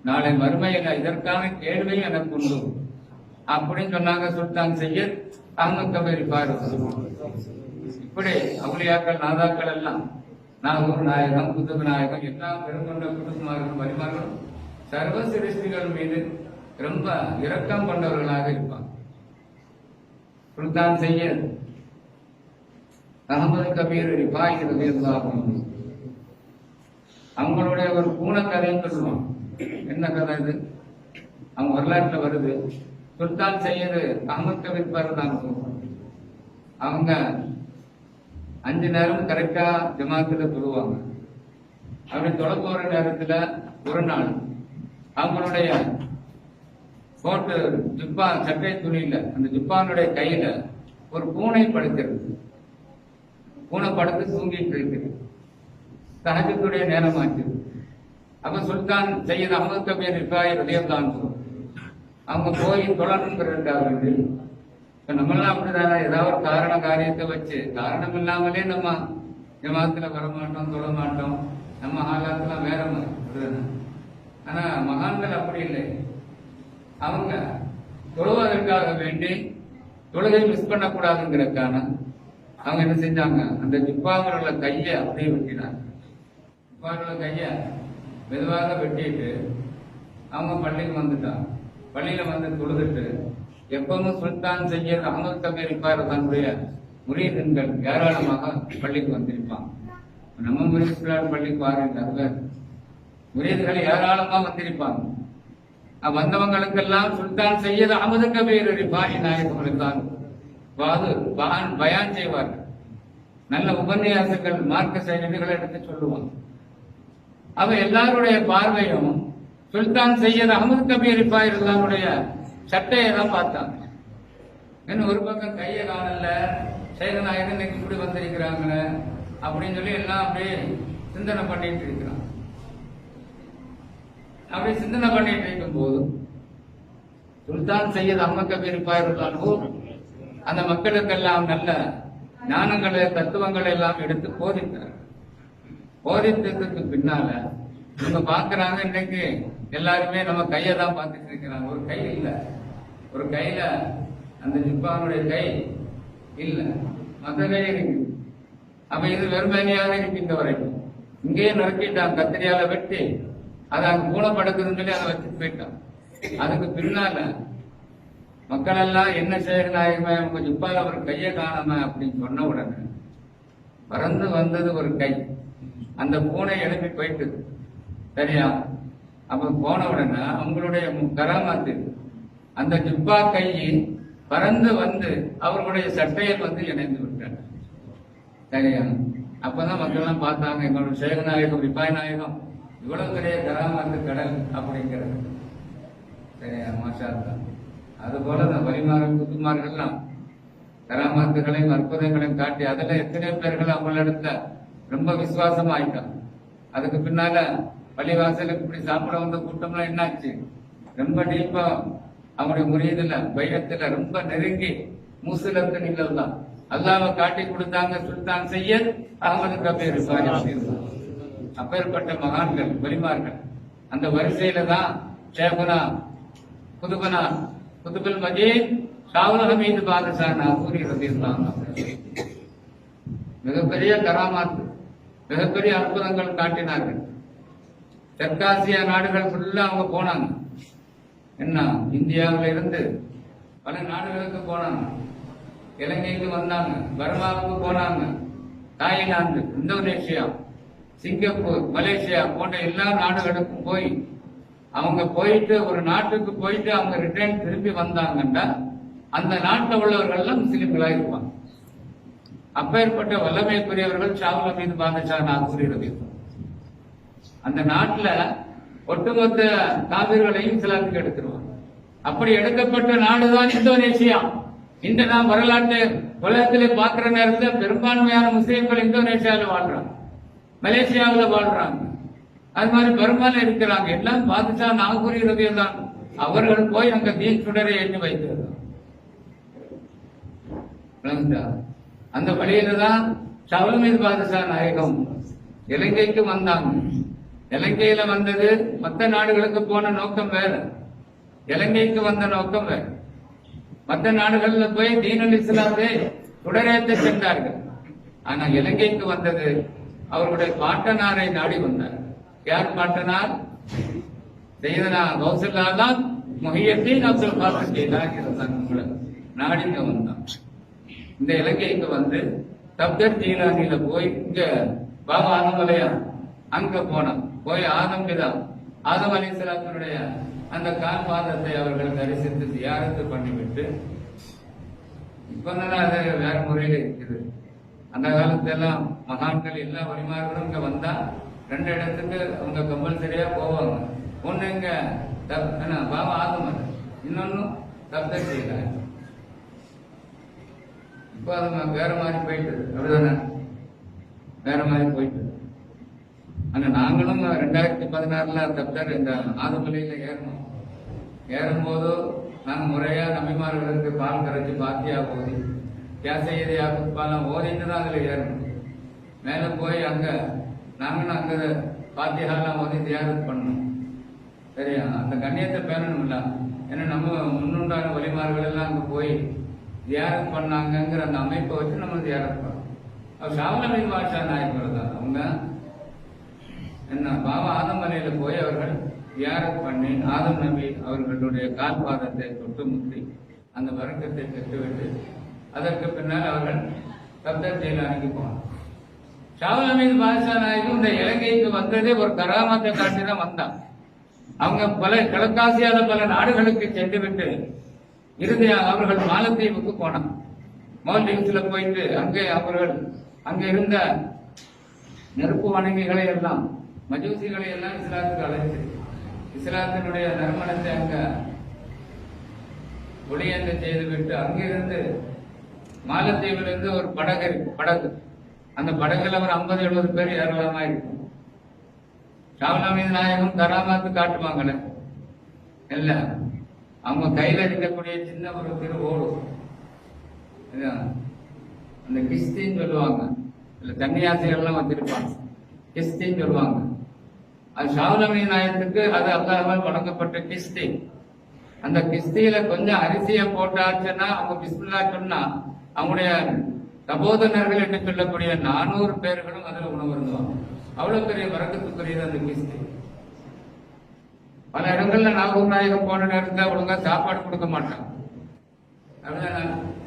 நாளை மறுமையில இதற்கான கேள்வி எனக்கு உண்டு அப்படின்னு சொன்னாங்க சுல்தான் சையத் அஹ்மது கபீர் இப்படி அவுலியாக்கள் நாதாக்கள் எல்லாம் நாகூர் நாயகம், குதுப் நாயகம், எல்லாம் பெருங்கொண்ட குடும்பமார்களும் வலிமார்களும் சர்வ சிருஷ்டிகள் மீது ரொம்ப இரக்கம் கொண்டவர்களாக இருப்பாங்க. சுல்தான் சையத் அஹ்மது கபீர் ரிஃபாயி ரலியல்லாஹு அன்ஹு அவங்களுடைய ஒரு பூனை கதைன்னு சொல்லுவாங்க. என்ன கதை இது? அவங்க வரலாற்றுல வருது. சுல்தான் சையது அஹ்மது கபீர் பாருங்க, அவங்க 5 நேரம் கரெக்டா ஜமாத்துல தொழுவாங்க. அப்படி தொழ போற நேரத்துல ஒரு நாள் அவங்களுடைய கோட்டு ஜிப்பா சட்டை துணியில அந்த ஜிப்பானுடைய கையில ஒரு பூனை படுக்கிறது. பூனை படுத்து தூங்கிட்டு இருக்குது. தஹஜ்ஜுடைய நேரம் ஆச்சு. அப்ப சுல்தான் சையத் அஹ்மது கபீர் ரிஃபாயி ரலியல்லாஹு அன்ஹு அவங்க போய் தொழணுங்கிறதுக்காக நம்மளாம் அப்படிதானே, ஏதாவது ஒரு காரண காரியத்தை வச்சு காரணம் இல்லாமலே நம்ம ஜமாத்துல வரமாட்டோம், தொழ மாட்டோம். நம்ம ஆளாத்துலாம் வேற மாதிரி. ஆனா மகான்கள் அப்படி இல்லை. அவங்க தொழுவதற்காக வேண்டி தொழுகை மிஸ் பண்ணக்கூடாதுங்கிறதுக்கான அவங்க என்ன செஞ்சாங்க, அந்த ஜிப்பாங்களோட கையை அப்படியே வெட்டினாங்க. ஜிப்பாங்களோட கையை மெதுவாக வெட்டிட்டு அவங்க பள்ளிக்கு வந்துட்டாங்க. பள்ளியில தொழுதுட்டு எப்பவும் சுல்தான் சையத் அஹ்மது கபீர் ரிஃபாயி தன்னுடைய முரீதுகள் ஏராளமாக பள்ளிக்கு வந்திருப்பாங்க. நம்ம முரீதுகள் பள்ளிக்கு வாருங்க, முரீதுகள் ஏராளமா வந்திருப்பாங்க. வந்தவங்களுக்கெல்லாம் சுல்தான் சையத் அஹ்மது கபீர் ரிஃபாயி நாயகம் தான் பயான் செய்வார்கள். நல்ல உபன்யாசங்கள், மார்க்க செய்திகளை எடுத்து சொல்லுவாங்க. அவ எல்லாருடைய பார்வையும் சுல்தான் சையத் அஹ்மது கபீர் ரிஃபாயி சட்டையை தான் பார்த்தாங்க. இன்னும் ஒரு பக்கம் கையை காணல, சேகநாயகன் இன்னைக்கு இப்படி வந்திருக்கிறாங்களே அப்படின்னு சொல்லி எல்லாம் அப்படியே சிந்தனை பண்ணிட்டு இருக்கிறான். அப்படி சிந்தனை பண்ணிட்டு இருக்கும் போது சுல்தான் சையத் அஹ்மத் கபீர் பாயிருந்தாலோ அந்த மக்களுக்கெல்லாம் நல்ல ஞானங்களை தத்துவங்களை எல்லாம் எடுத்து போதித்தார். போதித்ததுக்கு பின்னால இவங்க பாக்குறாங்க, இன்னைக்கு எல்லாருமே நம்ம கையை தான் பார்த்துட்டு இருக்கிறாங்க. ஒரு கை இல்ல, ஒரு கையில அந்த ஜிப்பானுடைய கை இல்ல, மற்ற கை இருக்கு. அப்ப இது வெறுமனையாக இருக்கின்ற வரைக்கும் இங்கேயே நறுக்கிட்டான், கத்திரியால வெட்டி அதை அங்க மூலப்படுக்குதுன்னு சொல்லி அதை வச்சுட்டு போயிட்டான். அதுக்கு பின்னால மக்கள் எல்லாம் என்ன செய்யறாங்க, உங்க ஜிப்பால ஒரு கையை காணாம அப்படின்னு சொன்ன உடனே பறந்து வந்தது ஒரு கை. அந்த பூனை எழுப்பி போயிட்டு சரியா. அப்ப போன உடனே அவங்களுடைய கராமாத்து அந்த ஜிப்பா கை பறந்து வந்து அவர்களுடைய சட்டையை வந்து இணைந்து விட்டார். சரியா. அப்பதான் மக்கள் எல்லாம் பார்த்தாங்க, எங்களுடைய சேகநாயகம் ரிப்பாய் நாயகம் இவ்வளவு பெரிய கராமாத்து கடல் அப்படிங்கிறது. சரியா, மாஷா அல்லாஹ். அதுபோல இந்த வலிமார்கள் குத்துமார்கள்லாம் கராமாத்துகளையும் அற்புதங்களையும் காட்டி அதுல எத்தனை பேர்கள் அவங்களிடத்துல ரொம்ப விசுவாசமா ஆயிட்டாங்க. அதுக்கு பின்னால பள்ளிவாசலுக்கு இப்படி சாப்பிட வந்த கூட்டம்லாம் என்னாச்சு, ரொம்ப டீப்பா அவங்களுடைய முறியதுல பையத்துல ரொம்ப நெருங்கி மூசுலத்து நிலவுதான் அல்லாஹ்வை காட்டி கொடுத்தாங்க சுல்தான் சையத் அஹ்மத் கபீர் பாயிருந்தார். அப்பேற்பட்ட மகான்கள் வலிமார்கள் அந்த வரிசையில தான் ஷேகுனா குதுபனா குதுபுல் மஜீத் ஷாவுல் ஹமீது பாதுஷா நாகூரி ரலியல்லாஹு அன்ஹு மிகப்பெரிய கராமாத்து, மிகப்பெரிய அற்புதங்கள் காட்டினார்கள். தெற்காசியா நாடுகள் ஃபுல்லா அவங்க போனாங்க. என்ன, இந்தியாவில இருந்து பல நாடுகளுக்கு போனாங்க, இலங்கைக்கு வந்தாங்க, பர்மாவுக்கு போனாங்க, தாய்லாந்து, இந்தோனேஷியா, சிங்கப்பூர், மலேசியா போன்ற எல்லா நாடுகளுக்கும் போய் அவங்க போயிட்டு ஒரு நாட்டுக்கு போயிட்டு அவங்க ரிட்டர்ன் திரும்பி வந்தாங்கன்னா அந்த நாட்டில் உள்ளவர்கள் முஸ்லிம்களா இருப்பாங்க. அப்பேற்பட்ட வல்லமைக்குரியவர்கள் ஷாவுல் ஹமீது பாதுஷா நாகூரி ரலியல்லாஹு அந்த நாட்டுல ஒட்டுமொத்த காபிர்களையும் இஸ்லாத்துக்கு எடுத்துருவாங்க. அப்படி எடுக்கப்பட்ட நாடுதான் இந்தோனேஷியா. இன்று நாம் வரலாற்று உலகத்திலே பார்க்கிற நேரத்தில் பெரும்பான்மையான முஸ்லிம்கள் இந்தோனேஷியாவில் வாழ்றாங்க, மலேசியாவில் வாழ்றாங்க, அது மாதிரி பர்மால இருக்கிறாங்க. எல்லாம் பாதுஷா நாகூரி ரலியல்லாஹு அவர்கள் போய் அங்க தீன் சுடரை எண்ணி வைக்கிறது. அந்த வழியில தான் ஷாவுல் ஹமீது பாதுஷா நாயகம் இலங்கைக்கு வந்தாங்க. இலங்கையில வந்தது மற்ற நாடுகளுக்கு போன நோக்கம் வேற, இலங்கைக்கு வந்த நோக்கம் வேற. மற்ற நாடுகள்ல போய் தீனுல் இஸ்லாத்தை சுடரேற்ற சென்றார்கள். ஆனா இலங்கைக்கு வந்தது அவர்களுடைய பாட்டனாரை நாடி வந்தார். யார் பாட்டனார்? செய்தனா கௌசல்யா முஹியத்தீன் அப்துல் காதர் ஜீலானி ரலியல்லாஹு நாடிங்க வந்தான். இந்த இலங்கைக்கு வந்து தப்தர் ஜீலானியில போய் இங்க பாபா ஆதமலையா அங்க போனான். போய் ஆதம் அலைஹிஸ்ஸலாத்தினுடைய அந்த கால் பாதத்தை அவர்கள் தரிசித்து தியாரத்து பண்ணிவிட்டு, இப்பதான் அது வேற முறையில இருக்குது. அந்த காலத்தெல்லாம் மகான்கள் எல்லா வழிமார்களும் இங்க வந்தா 2 இடத்துக்கு அவங்க கம்பல்சரியா போவாங்க. ஒண்ணு இங்க பாபா ஆதம், இன்னொன்னு தப்தர் ஜீலானி. இப்போ அது வேற மாதிரி போயிட்டு, அப்படிதானே, வேற மாதிரி போயிட்டு. ஆனா நாங்களும் 2016 தப்தர் இந்த ஆதமலையில ஏறணும். ஏறும்போது நாங்க முறையா நபிமார்களுக்கு பால் கரைச்சி பாத்தியா ஓதி கேசையதையா குப்பாலாம் ஓதிட்டு தான் அதுல ஏறணும். மேல போய் அங்க நாங்களும் அங்க பாத்தியாலாம் ஓதி தியாகத் பண்ணணும். சரியா, அந்த கண்ணியத்தை பேணணும் இல்ல. ஏன்னா நம்ம முன்னுண்டான வழிமார்கள் எல்லாம் அங்க போய் தியாகத் பண்ணாங்கிற அந்த அமைப்பை வச்சு நம்ம தியாகத் பண்ணோம். ஷாவுல் ஹமீது பாதுஷா நாயகம் தான் அவங்க என்ன பாபா ஆதம் மலையில போய் அவர்கள் தியாகத் பண்ணி ஆதம் நபி அவர்களுடைய கால் பாதத்தை தொட்டு முத்தி அந்த வர்க்கத்தை பெற்றுவிட்டு அதற்கு பின்னால் அவர்கள் தப்தர் ஜீலானிக்கு போனார். ஷாவுல் ஹமீது பாதுஷா நாயகம் இந்த இலங்கைக்கு வந்ததே ஒரு கராமத்தை காட்டி தான் வந்தாங்க. அவங்க பல கிழக்காசியால பல நாடுகளுக்கு சென்று விட்டு இறுதியாக அவர்கள் மாலத்தீவுக்கு போனாங்க. மாலத்தீவுல போயிட்டு அங்கே அவர்கள் அங்க இருந்த நெருப்பு வணங்கிகளை எல்லாம் மஜூசிகளை எல்லாம் இஸ்லாத்துக்கு அழைத்து இஸ்லாத்தினுடைய நறுமணத்தை அங்க ஒளியேற்ற செய்துவிட்டு அங்கிருந்து மாலத்தீவிலிருந்து ஒரு படகு அந்த படகுல ஒரு 50-70 பேர் ஏறலாமா இருக்கும். ஷாவுல் நாயகம் கராமாத்து காட்டுவாங்களே இல்ல, அவங்க கையில இருக்கக்கூடிய சின்ன ஒரு திரு ஓடு, அந்த கிஸ்தின்னு சொல்லுவாங்க, இல்ல தண்ணியாசிரியெல்லாம் வச்சிருப்பாங்க, கிஸ்தின்னு சொல்லுவாங்க. அது ஷாவுல் நாயகத்துக்கு அது அல்லாஹ்வால் வழங்கப்பட்ட கிஸ்தி. அந்த கிஸ்தியில கொஞ்சம் அரிசியை போட்டாச்சுன்னா அவங்க பிஸ்மில்லா சொன்னா அவங்களுடைய சகோதரர்கள் என்று சொல்லக்கூடிய 400 பேர்களும் அதுல உணவு இருந்துவாங்க. அவ்வளவு பெரிய வரக்கத்துக்குரியது அந்த கிஸ்தி. பல இடங்கள்ல நாகூர் நாயகம் போன நேரத்தில் ஒழுங்கா சாப்பாடு கொடுக்க மாட்டான்.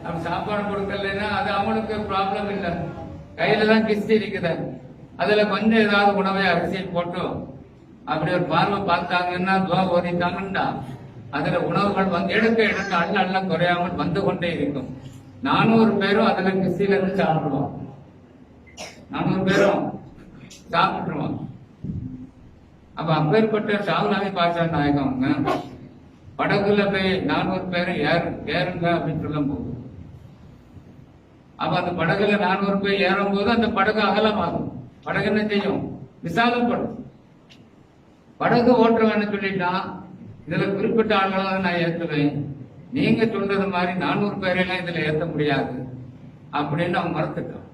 அவன் சாப்பாடு கொடுக்கலன்னா அது அவனுக்கு ப்ராப்ளம் இல்லை, கையில தான் கிஸ்தி இருக்குது, அதுல கொஞ்சம் ஏதாவது உணவை அரிசியில் போட்டோம் அப்படி ஒரு பார்வை பார்த்தாங்கன்னா துவா ஓதிட்டாங்கன்னா அதுல உணவுகள் வந்து எடுக்க அள்ள குறையாமல் வந்து கொண்டே இருக்கும். 400 பேரும் அதுல கிஸ்தியில இருந்து சாப்பிடுவான். 400 பேரும் சாப்பிட்டுருவான். அப்ப அப்பேற்பட்ட ஷாவுல் பாஷா நாயகம் படகுல போய் 400 பேரும் ஏறுங்க அப்படின்னு சொல்லும் போது, அப்ப அந்த படகுல 400 பேர் ஏறும் போது அந்த படகு அகலமாகும். படகு என்ன செய்யும்? விசாலப்படும். படகு ஓட்டுறவன்னு சொல்லிட்டான், இதுல குறிப்பிட்ட ஆளுநர் நான் ஏற்றுவேன், நீங்க சொல்றது மாதிரி 400 பேரெல்லாம் இதுல ஏற்ற முடியாது அப்படின்னு அவன் மறுத்துட்டான்.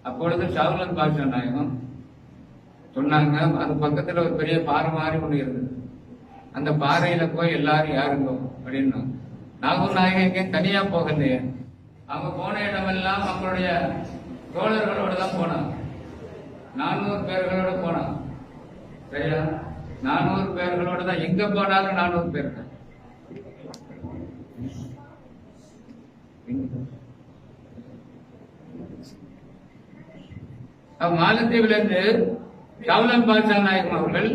அப்பொழுது ஷாவுல் பாஷா நாயகம் சொன்னாங்க, அது பக்கத்துல ஒரு பெரிய பாறை மாதிரி ஒண்ணு இருந்தது, அந்த பாறையில போய் எல்லாரும் யாருங்க அப்படின்னு. நாகூர் நாயகம் தனியா போகலையே, அவங்க போன இடமெல்லாம் அவங்களுடைய தோழர்களோட தான் போனாங்க. 400 பேர்களோட போனாங்க. சரியா? 400 பேர்களோட தான் எங்க போனாலும் 400 பேர் தான். மாலத்தீவிலிருந்து ஷாவுல் பாஷா நாயகம் அவர்கள்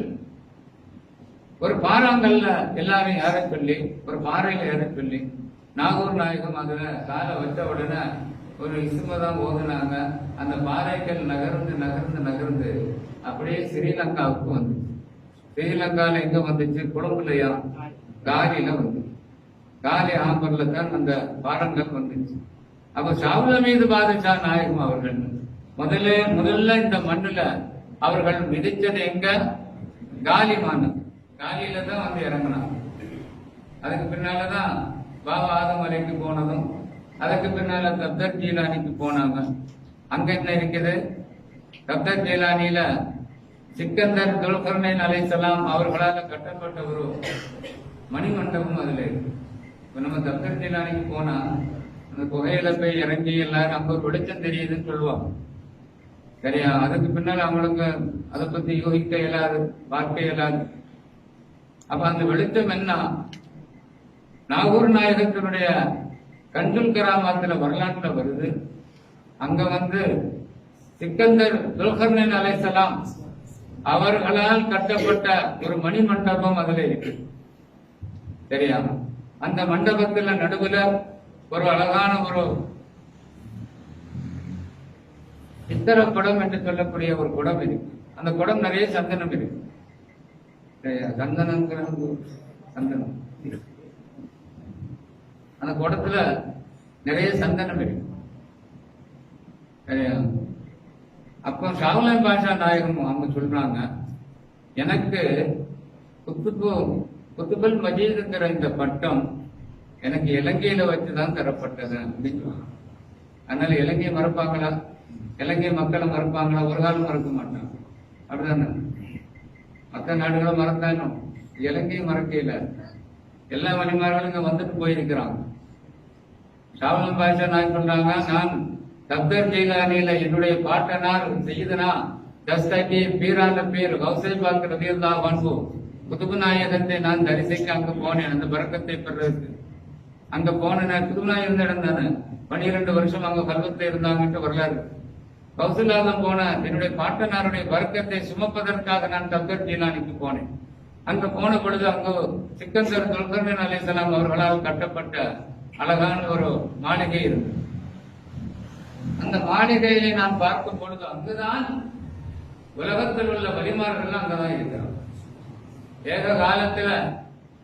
ஒரு பாறாங்கல்ல எல்லாரும் ஏற சொல்லி, ஒரு பாறையில ஏற சொல்லி, நாகூர் நாயகம் அதுல காலை வச்ச உடனே ஒரு இசுமதான் ஓதுனாங்க. அந்த பாறைகள் நகர்ந்து நகர்ந்து நகர்ந்து அப்படியே ஸ்ரீலங்காவுக்கு வந்து, ஸ்ரீலங்கால எங்க வந்துச்சு? கொழும்புலையா? காலியில வந்து, காலி ஆம்பர்ல தான் அந்த பாறங்கள் வந்துச்சு. அப்ப ஷாவுல் பாதுஷா நாயகம் அவர்கள் முதல்ல இந்த மண்ணுல அவர்கள் மிதிச்சது எங்க? காலி மண். காலியில தான் வந்து இறங்கினாங்க. அதுக்கு பின்னாலதான் பாபா ஆதம் அலைக்கு போனதும், அதுக்கு பின்னால கப்தர் ஜீலானிக்கு போனாங்க. அங்க என்ன இருக்குது? கப்தர் ஜீலானியில சிக்கந்தர் துல்கர்னைன் அலைஹிஸ்ஸலாம் அவர்களால் கட்டப்பட்ட ஒரு மணிமண்டபம் அதுல இருக்கு. இப்ப நம்ம கப்தர் ஜீலானிக்கு போனா அந்த குகையில போய் இறங்கி எல்லாரும் அங்க ஒரு வெளிச்சம் தெரியுதுன்னு சொல்லுவாங்க. சரியா? அதுக்கு பின்னால அவங்களுக்கு அதை பத்தி யோகிக்க இயலாது, பார்க்க இயலாது. அப்ப அந்த வெளிச்சம் என்ன? நாகூர் நாயகத்தினுடைய கன்சுல் கராமாத்துல வரலாற்றுல வருது. அங்க வந்து சிக்கந்தர் துல்கர்னைன் அலைஹிஸ்ஸலாம் அவர்களால் கட்டப்பட்ட ஒரு மணி மண்டபம் அதுல இருக்கு. சரியா? அந்த மண்டபத்துல நடுவுல ஒரு அழகான ஒரு சித்திரப்படம் என்று சொல்லக்கூடிய ஒரு குடம் இருக்கு. அந்த குடம் நிறைய சந்தனம் இருக்கு. சந்தனம் அந்த குடத்துல நிறைய சந்தனம் இருக்கு. சரியா? அப்போ ஷாவுல் பாஷா நாயகம் அவங்க சொல்றாங்க, எனக்கு குத்துபுல் மஜீதுங்கிற இந்த பட்டம் எனக்கு இலங்கையில வச்சுதான் தரப்பட்டது அப்படின்னு. அதனால இலங்கையை மறப்பாங்களா? இலங்கை மக்களை மறப்பாங்களா? ஒரு காலம் மறக்க மாட்டாங்க. அப்படிதானே? மற்ற நாடுகளை மறந்தாலும் இலங்கையை மறக்கையில எல்லா மணிமார்களும் இங்க வந்துட்டு போயிருக்கிறாங்க. ஷாவுல் பாஷா நாயகம் சொல்றாங்க, நான் கப்தர் ஜீலானியில என்னுடைய பாட்டனார் செய்தனா தஸ்தகி பீரான பேர் கௌசை பாக் ரலியல்லாஹு அன்ஹு குதுபு நாயகத்தை நான் தரிசிக்க அங்க போனேன், அந்த பரக்கத்தை பெறதுக்கு. அங்க போன குதுபு நாயகம் இருந்த இடம் தானே, 12 வருஷம் அங்க கல்வத்துல இருந்தாங்கன்ட்டு வரலாறு. கௌசலாதம் போன என்னுடைய பாட்டனாருடைய வர்க்கத்தை சுமப்பதற்காக நான் கப்தர் ஜீலானிக்கு போனேன். அங்க போன பொழுது அங்கு சிக்கந்தர் துல்கர்னைன் அலைஹிஸ்ஸலாம் அவர்களால் கட்டப்பட்ட அழகான ஒரு மாளிகை இருந்தது. அந்த மாளிகையிலே நான் பார்க்கும் பொழுது அங்குதான் உலகத்தில் உள்ள வலிமார்கள் அங்கதான் இருக்கிறார். ஏக காலத்துல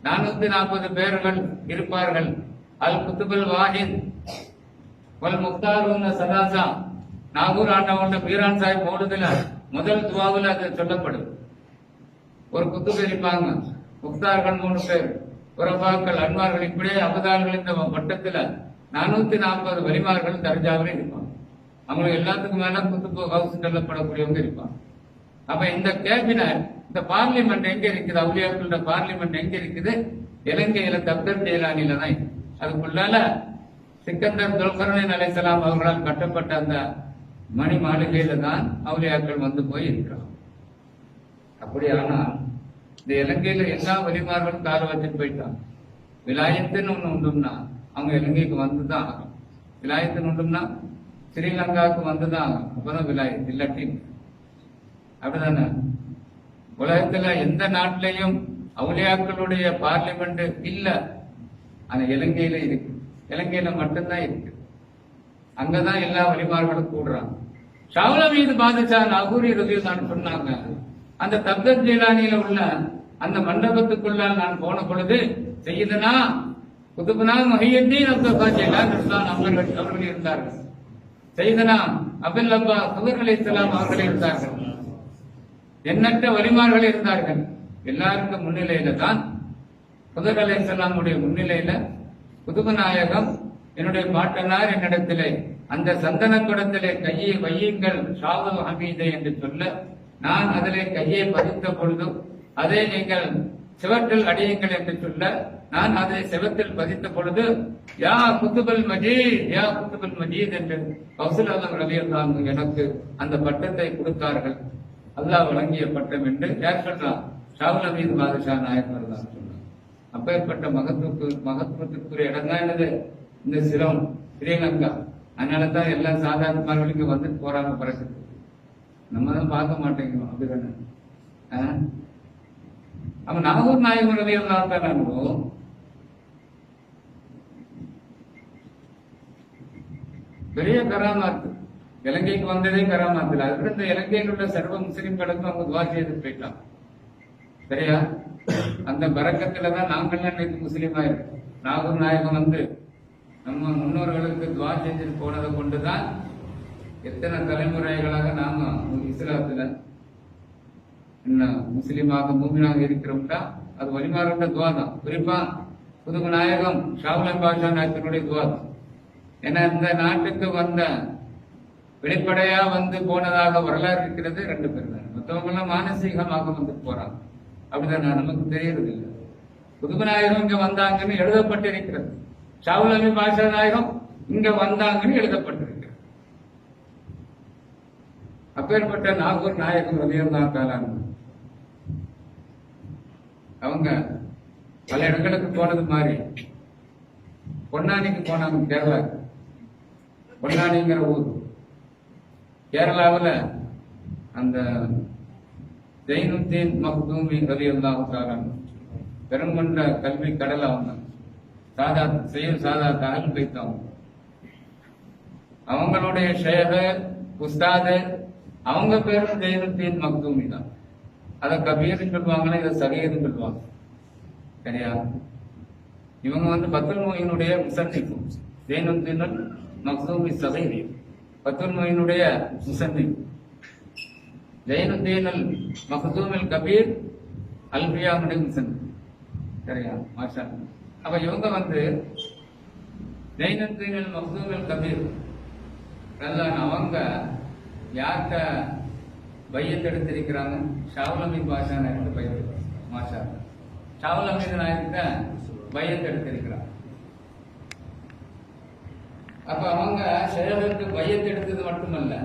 440 பேர்கள் இருப்பார்கள். அல் குத்துபுல் வாஹித் வல் முக்தாருன்ன சலாசா. நாகூர் ஆண்டவன் பீரான் சாஹிப் மௌலூதுல முதல் துவாவில் அது சொல்லப்படும். ஒரு குத்துபு இருப்பாங்க, முக்தார்கள் 3 பேர், உரபாக்கள், அன்வார்கள், இப்படியே அபதார்கள் இந்த வட்டத்துல 440 வலிமார்கள் தர்ஜாவில் இருப்பாங்க. அவங்களுக்கு எல்லாத்துக்கும் மேல குத்துபு ஹவுஸ் சொல்லப்படக்கூடியவங்க இருப்பாங்க. அப்ப இந்த கேபினட், இந்த பார்லிமெண்ட் எங்க இருக்குது, அவுலியாக்களோட பார்லிமெண்ட் எங்க இருக்குது? இலங்கையில தப்தர் ஜெயிலானில தான். அதுக்குள்ளால சிக்கந்தர் துல்கர்னைன் அலைஹிஸ்ஸலாம் அவர்களால் கட்டப்பட்ட அந்த மணி மாளிகையில தான் அவுலியாக்கள் வந்து போய் இருக்கிறாங்க. அப்படியானா இந்த இலங்கையில எல்லா வலிமார்களும் கால வச்சுட்டு போயிட்டாங்க. விலாயத்துன்னு ஒண்ணு உண்டும்னா அவங்க இலங்கைக்கு வந்துதான் ஆகும். விலாயத்துன்னு உண்டும்னா ஸ்ரீலங்காவுக்கு வந்துதான் ஆகும். அப்பதான் விலாயத்து, இல்லாட்டி அப்படிதானே. உலகத்துல எந்த நாட்டிலையும் அவுலியாக்களுடைய பார்லிமெண்ட் இல்ல, ஆனா இலங்கையில இருக்கு. இலங்கையில மட்டும்தான் இருக்கு. அங்கதான் எல்லா வலிமார்களும் கூடுறாங்க. ஷாவுல் ஹமீது பாதுஷா நாகூரி ரலியல்லாஹு சொன்னாங்க, அந்த தப்தர் ஜீலானியில உள்ள அந்த மண்டபத்துக்குள்ள நான் போன பொழுது சையதுனா குதுபுனா முஹியுத்தீன் அப்துல் காதிர் அவர்கள் இருந்தார்கள். சையதுனா அபுல் அப்பாஸ் ஹுதர் அலைஹிஸ்ஸலாம் அவர்கள் இருந்தார்கள். எண்ணற்ற வலிமார்கள் இருந்தார்கள். எல்லாருக்கும் முன்னிலையில தான் ஹுதர் அலைஹிஸ்ஸலாமுடைய முன்னிலையில குதுபு நாயகம் என்னுடைய பாட்டனார் என்னிடத்திலே அந்த சந்தன குடத்திலே கையை வையுங்கள் ஷாவுல் ஹமீதை என்று சொல்ல, நான் அதிலே கையை பதித்த பொழுதும் அதை நீங்கள் சிவற்றில் அடியுங்கள் என்று சொல்ல, நான் அதை சிவத்தில் பதித்த பொழுது யா குத்துபுல் மஜீத், யா குத்துபுல் மஜீத் என்று கௌசல் ஆலம் ரலியல்லாஹு அன்ஹு எனக்கு அந்த பட்டத்தை கொடுத்தார்கள். அல்லாஹ் வழங்கிய பட்டம் என்று யார் சொல்றான்? ஷாவுல் ஹமீது பாதுஷா நாயக்கர் தான் சொன்னார். அப்பேற்பட்ட மகத்துவத்துக்குரிய இடம் தான் என்னது? இந்த சிரம், ஸ்ரீலங்கா. அதனாலதான் எல்லா சாதாரணமார்களும் இங்க வந்துட்டு போறாங்க பிறகு. நம்ம தான் பார்க்க மாட்டேங்கிறோம். அப்படிதானே? அப்ப நாகூர் நாயகம் ரலியல்லாஹு அன்ஹு பெரிய கராமாத்து. இலங்கைக்கு வந்ததே கராமாத்துல. அதுக்கு இந்த இலங்கையில் உள்ள சர்வ முஸ்லிம்களுக்கும் அவங்க துவா செய்து போயிட்டான். சரியா? அந்த பரக்கத்துலதான் நாங்கள்லாம் இன்னைக்கு முஸ்லீம் ஆயிருக்கோம். நாகூர் நாயகம் வந்து நம்ம முன்னோர்களுக்கு துவா செஞ்சுட்டு போனதை கொண்டுதான் எத்தனை தலைமுறைகளாக நாம இஸ்லாத்துல என்ன முஸ்லீமாக மூமினாக இருக்கிறோம்னா அது வலிமாரோட துவா தான். குறிப்பா புதுகு நாயகம் ஷாவுல் பாஷா நாயகனுடைய துவா தான். ஏன்னா இந்த நாட்டுக்கு வந்த வெளிப்படையா வந்து போனதாக வரலாறு இருக்கிறது 2 பேர் தான். மற்றவங்க எல்லாம் மானசீகமாக வந்து போறாங்க. அப்படிதான் நமக்கு தெரியறது இல்லை. புதுகு நாயகம் இங்க வந்தாங்கன்னு எழுதப்பட்டிருக்கிறது. ஷாவுல் ஹமீது பாஷா நாயகம் இங்க வந்தாங்கன்னு எழுதப்பட்டிருக்கிறது. அப்பேற்பட்ட நாகூர் நாயகம் ரலியல்லாஹு அன்ஹு அவங்க பல இடங்களுக்கு போனது மாதிரி பொன்னானிக்கு போனாங்க. கேரளா, பொன்னானிங்கிற ஊர் கேரளாவில் அந்த ஜைனுத்தீன் மக்தூமி ரலியல்லாஹு அன்ஹு பெருங்கொண்ட கல்வி கடல். அவங்க சாதா அஹ்ல் பைத். அவங்களுடைய ஷேக உஸ்தாது அவங்க பேரும் ஜைனுத்தீன் மக்தூமி தான். அதை கபீர்னு சொல்லுவாங்கன்னா இதை சகீர்னு சொல்லுவாங்க. சரியா? இவங்க வந்து பத்துல் மொயினுடைய முசன்னிஃப். ஜைனுத்தீன் மக்தூமி சகீர் பத்துல் மொயினுடைய முசன்னிஃப். ஜைனுத்தீன் மக்தூமில் கபீர் அல்பியாவுடைய முசன்னிஃப். சரியா? மாஷா. அப்ப இவங்க வந்து ஜைனுத்தீன் மக்தூமில் கபீர் அவங்க யார்கிட்ட பையத் எடுத்திருக்கிறாங்க? ஷாவுல் ஹமீது பாஷா நாயகத்தை பையத். மாஷா. ஷாவுல் ஹமீது நாயகத்தை பையத் எடுத்திருக்கிறாங்க. அப்ப அவங்க ஷேருக்கு பையத் எடுத்தது மட்டுமல்ல,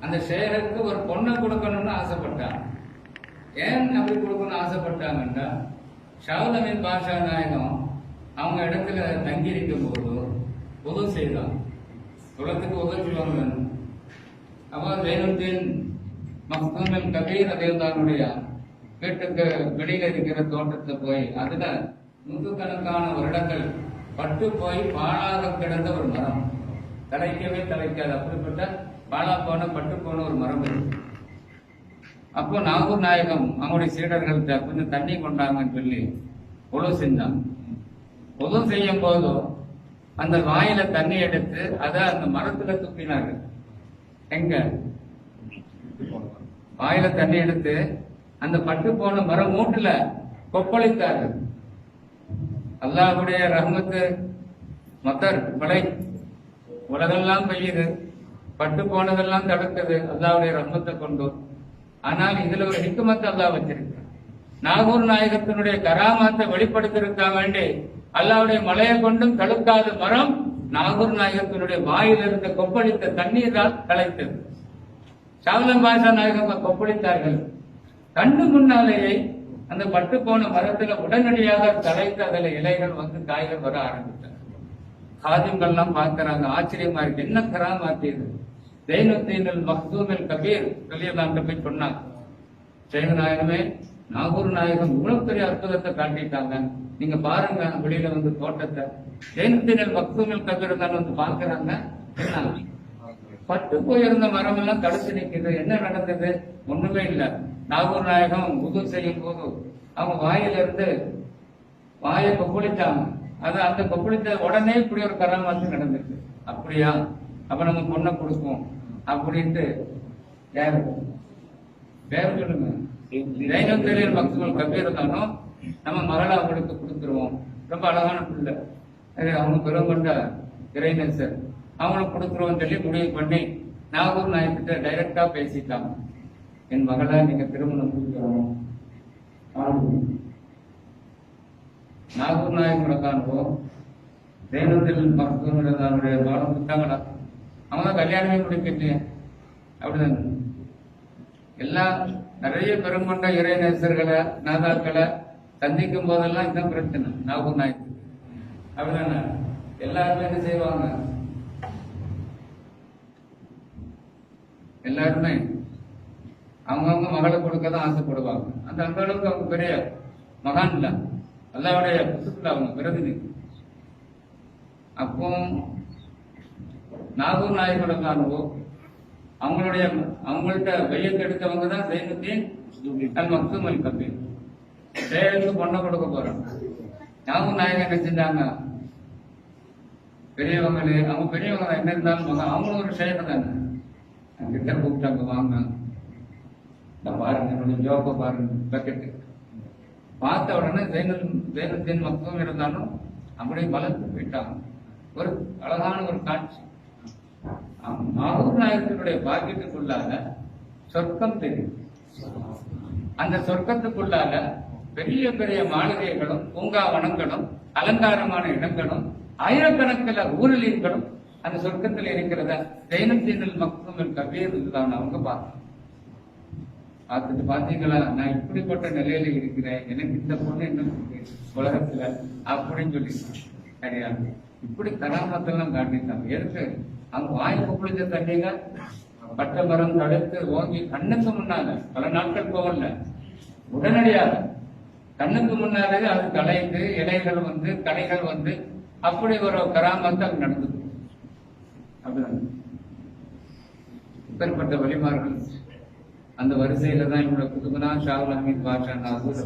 அந்த ஷேருக்கு ஒரு பொண்ணை கொடுக்கணும்னு ஆசைப்பட்டாங்க. ஏன் அப்படி கொடுக்கணும்னு ஆசைப்பட்டாங்கன்னா, ஷாவுல் ஹமீது பாஷா நாயகம் அவங்க இடத்துல தங்கி இருக்கும் போது உதவு செய்தாங்க. குலத்துக்கு உதவி செய்வாங்க. அப்போ ஜைனுத்தீன் மக்தூமில் கபீர் ரலியல்லாஹுடைய வீட்டுக்கு வெளியில இருக்கிற தோட்டத்தை போய் அதுல நூற்றுக்கணக்கான வருடங்கள் பட்டு போய் பாழாக கிடந்த ஒரு மரம், தலைக்கவே தலைக்காது, அப்படிப்பட்ட பாழா போன பட்டு போன ஒரு மரம் இருக்கு. அப்போ நாகூர் நாயகம் அவங்களுடைய சீடர்கள்ட்ட கொஞ்சம் தண்ணி கொண்டாங்கன்னு சொல்லி உதவு செஞ்சாங்க. உதவு செய்யும் போது அந்த வாயில தண்ணி எடுத்து அதை அந்த மரத்துல துப்பினார்கள். எங்க வாயில தண்ணி எடுத்து அந்த பட்டு போன மரம் மூட்டுல கொப்பளித்தார்கள். அல்லாஹ்வுடைய ரஹ்மத்து மத்தர் மழை உலகெல்லாம் பெய்யுது, பட்டு போனதெல்லாம் தடுக்குது அல்லாஹ்வுடைய ரஹ்மத்தை கொண்டு. ஆனால் இதுல ஒரு ஹிக்மத் அல்லாஹ் வச்சிருக்கிறார். நாகூர் நாயகத்தினுடைய கராமாத்தை வெளிப்படுத்திருக்க வேண்டி அல்லாஹ்வுடைய மலையை கொண்டும் தடுக்காத மரம் நாகூர் நாயகத்தினுடைய வாயிலிருந்து கொப்பளித்த தண்ணீரால் கலைத்தது. ஷாவுலம் பாஷா நாயகம் கொப்பளித்தார்கள். கண்டு முன்னாலேயே அந்த பட்டு போன மரத்துல உடனடியாக தலைத்து அதுல இலைகள் வந்து காய்கள் வர ஆரம்பித்தார். காதிம்கள்லாம் பார்க்கிறாங்க, ஆச்சரியமா இருக்கு, என்ன கராமாத்தியது. ஜெயினுத்தீன் மக்தூமில் கபீர் கலியல்லான்ட்டு போய் சொன்னாங்க, ஜெயினு நாயகமே நாகூர் நாயகம் இவ்வளவு பெரிய அற்புதத்தை காட்டிட்டாங்க, நீங்க பாருங்க வெளியில வந்து தோட்டத்தை. ஜெயினுத்தீன் மக்தூமில் கபீர் தான் வந்து பாக்குறாங்க, பட்டு போயிருந்த மரம் எல்லாம் தடுத்து நிற்குது, என்ன நடந்தது? ஒண்ணுமே இல்லை. நாகூர் நாயகம் உது செய்யும் போது அவங்க வாயிலிருந்து வாயை கொப்பளிச்சாங்க. அது அந்த கொப்பளித்த உடனே இப்படி ஒரு கராமாத்து நடந்துருக்கு. அப்படியா, அப்ப நம்ம பொண்ணை கொடுப்போம் அப்படின்ட்டு யாரு பேர் சொல்லுங்க, ஜெயினுத்தீன் மக்தூமில் கபீர் தானோ நம்ம மகளை அவங்களுக்கு கொடுத்துருவோம். ரொம்ப அழகான பிள்ளை, அவங்க பெருங்கொண்ட இறைநேசர், அவங்களுக்கு கொடுத்துருவோம் சொல்லி முடிவு பண்ணி நாகூர் நாயகத்திட்ட டைரக்டா பேசிட்டாங்க. என் மகளை நீங்க திருமணம் முடிக்கிறோம். நாகூர் நாயகம் நடக்கானோ ஜெயினுத்தீன் மக்தூனுடைய பாடம் விட்டாங்களா, அவங்க தான் கல்யாணமே முடிக்கிட்டு அப்படிதான். எல்லா நிறைய பெருங்கொண்ட இறைநேசர்களை நாதாக்களை சந்திக்கும் போதெல்லாம் இதுதான் பிரச்சனை. நாகூர் நாயகத்துக்கு அப்படிதானே எல்லாருமே என்ன செய்வாங்க, எல்லாருமே அவங்கவுங்க மகளை கொடுக்க தான் ஆசைப்படுவாங்க. அந்த அளவுக்கு அவங்க பெரிய மகான் இல்ல, அல்லாஹ்வுடைய புசுக்குல அவங்க பிரதிநிதி. அப்போ நாகூர் நாயகனுக்கானவோ அவங்கள்ட்ட வெய்யத்தை எடுத்தவங்க தான் ஜெயினுத்தீன் மக்தூம் கபீர். சேலுக்கு பொண்ணை கொடுக்க போறாங்க. நாகூர் நாயகன் என்ன செஞ்சாங்க, பெரியவங்களே அவங்க பெரியவங்க தான், என்ன இருந்தாலும் அவங்களும் ஒரு ஷேக் தானே, கிட்ட கூப்பிட்டாங்க, வாங்க பாருங்க என்னுடைய ஜோப்பை பாருங்க, பக்கெட்டு பார்த்த உடனே ஜெயினுத்தீன் மக்தூம் இருந்தாலும் அப்படியே பலத்து போயிட்டாங்க. ஒரு அழகான ஒரு காட்சி. நாகூர் நாயகத்தினுடைய பாக்கியத்துக்குள்ளால சொர்க்கம் தெரியும். அந்த சொர்க்கத்துக்குள்ளால பெரிய பெரிய மாளிகைகளும் பூங்காவனங்களும் அலங்காரமான இடங்களும் ஆயிரக்கணக்கில் ஊரலிங்களும் அந்த சொர்க்கத்தில் இருக்கிறத ஜெயினுத்தீன் மக்தூம் கபீர் தான் அவங்க பார்த்தாங்க. பார்த்துட்டு பாத்தீங்களா, நான் இப்படிப்பட்ட நிலையில இருக்கிறேன், எனக்கு இந்த பொண்ணு என்ன உலகத்துல அப்படின்னு சொல்லி கிடையாது. இப்படி கராமத்தெல்லாம் காட்டிட்டாங்க. எதுக்கு? அவங்க வாய்ப்பு குளிச்ச தண்ணிங்க பட்ட மரம் தடுத்து ஓங்கி கண்ணுக்கு முன்னால பல நாட்கள் போகல, உடனடியாக கண்ணுக்கு முன்னாலே அது கலைந்து இலைகள் வந்து கலைகள் வந்து அப்படி ஒரு கராமத்து அது நடந்தது. அப்படிதான் இப்பேற்பட்ட வழிமார்கள். அந்த வரிசையில தான் என்னோட குதுபனா ஷாவுல் ஹமீத் பாஷா நாகூர்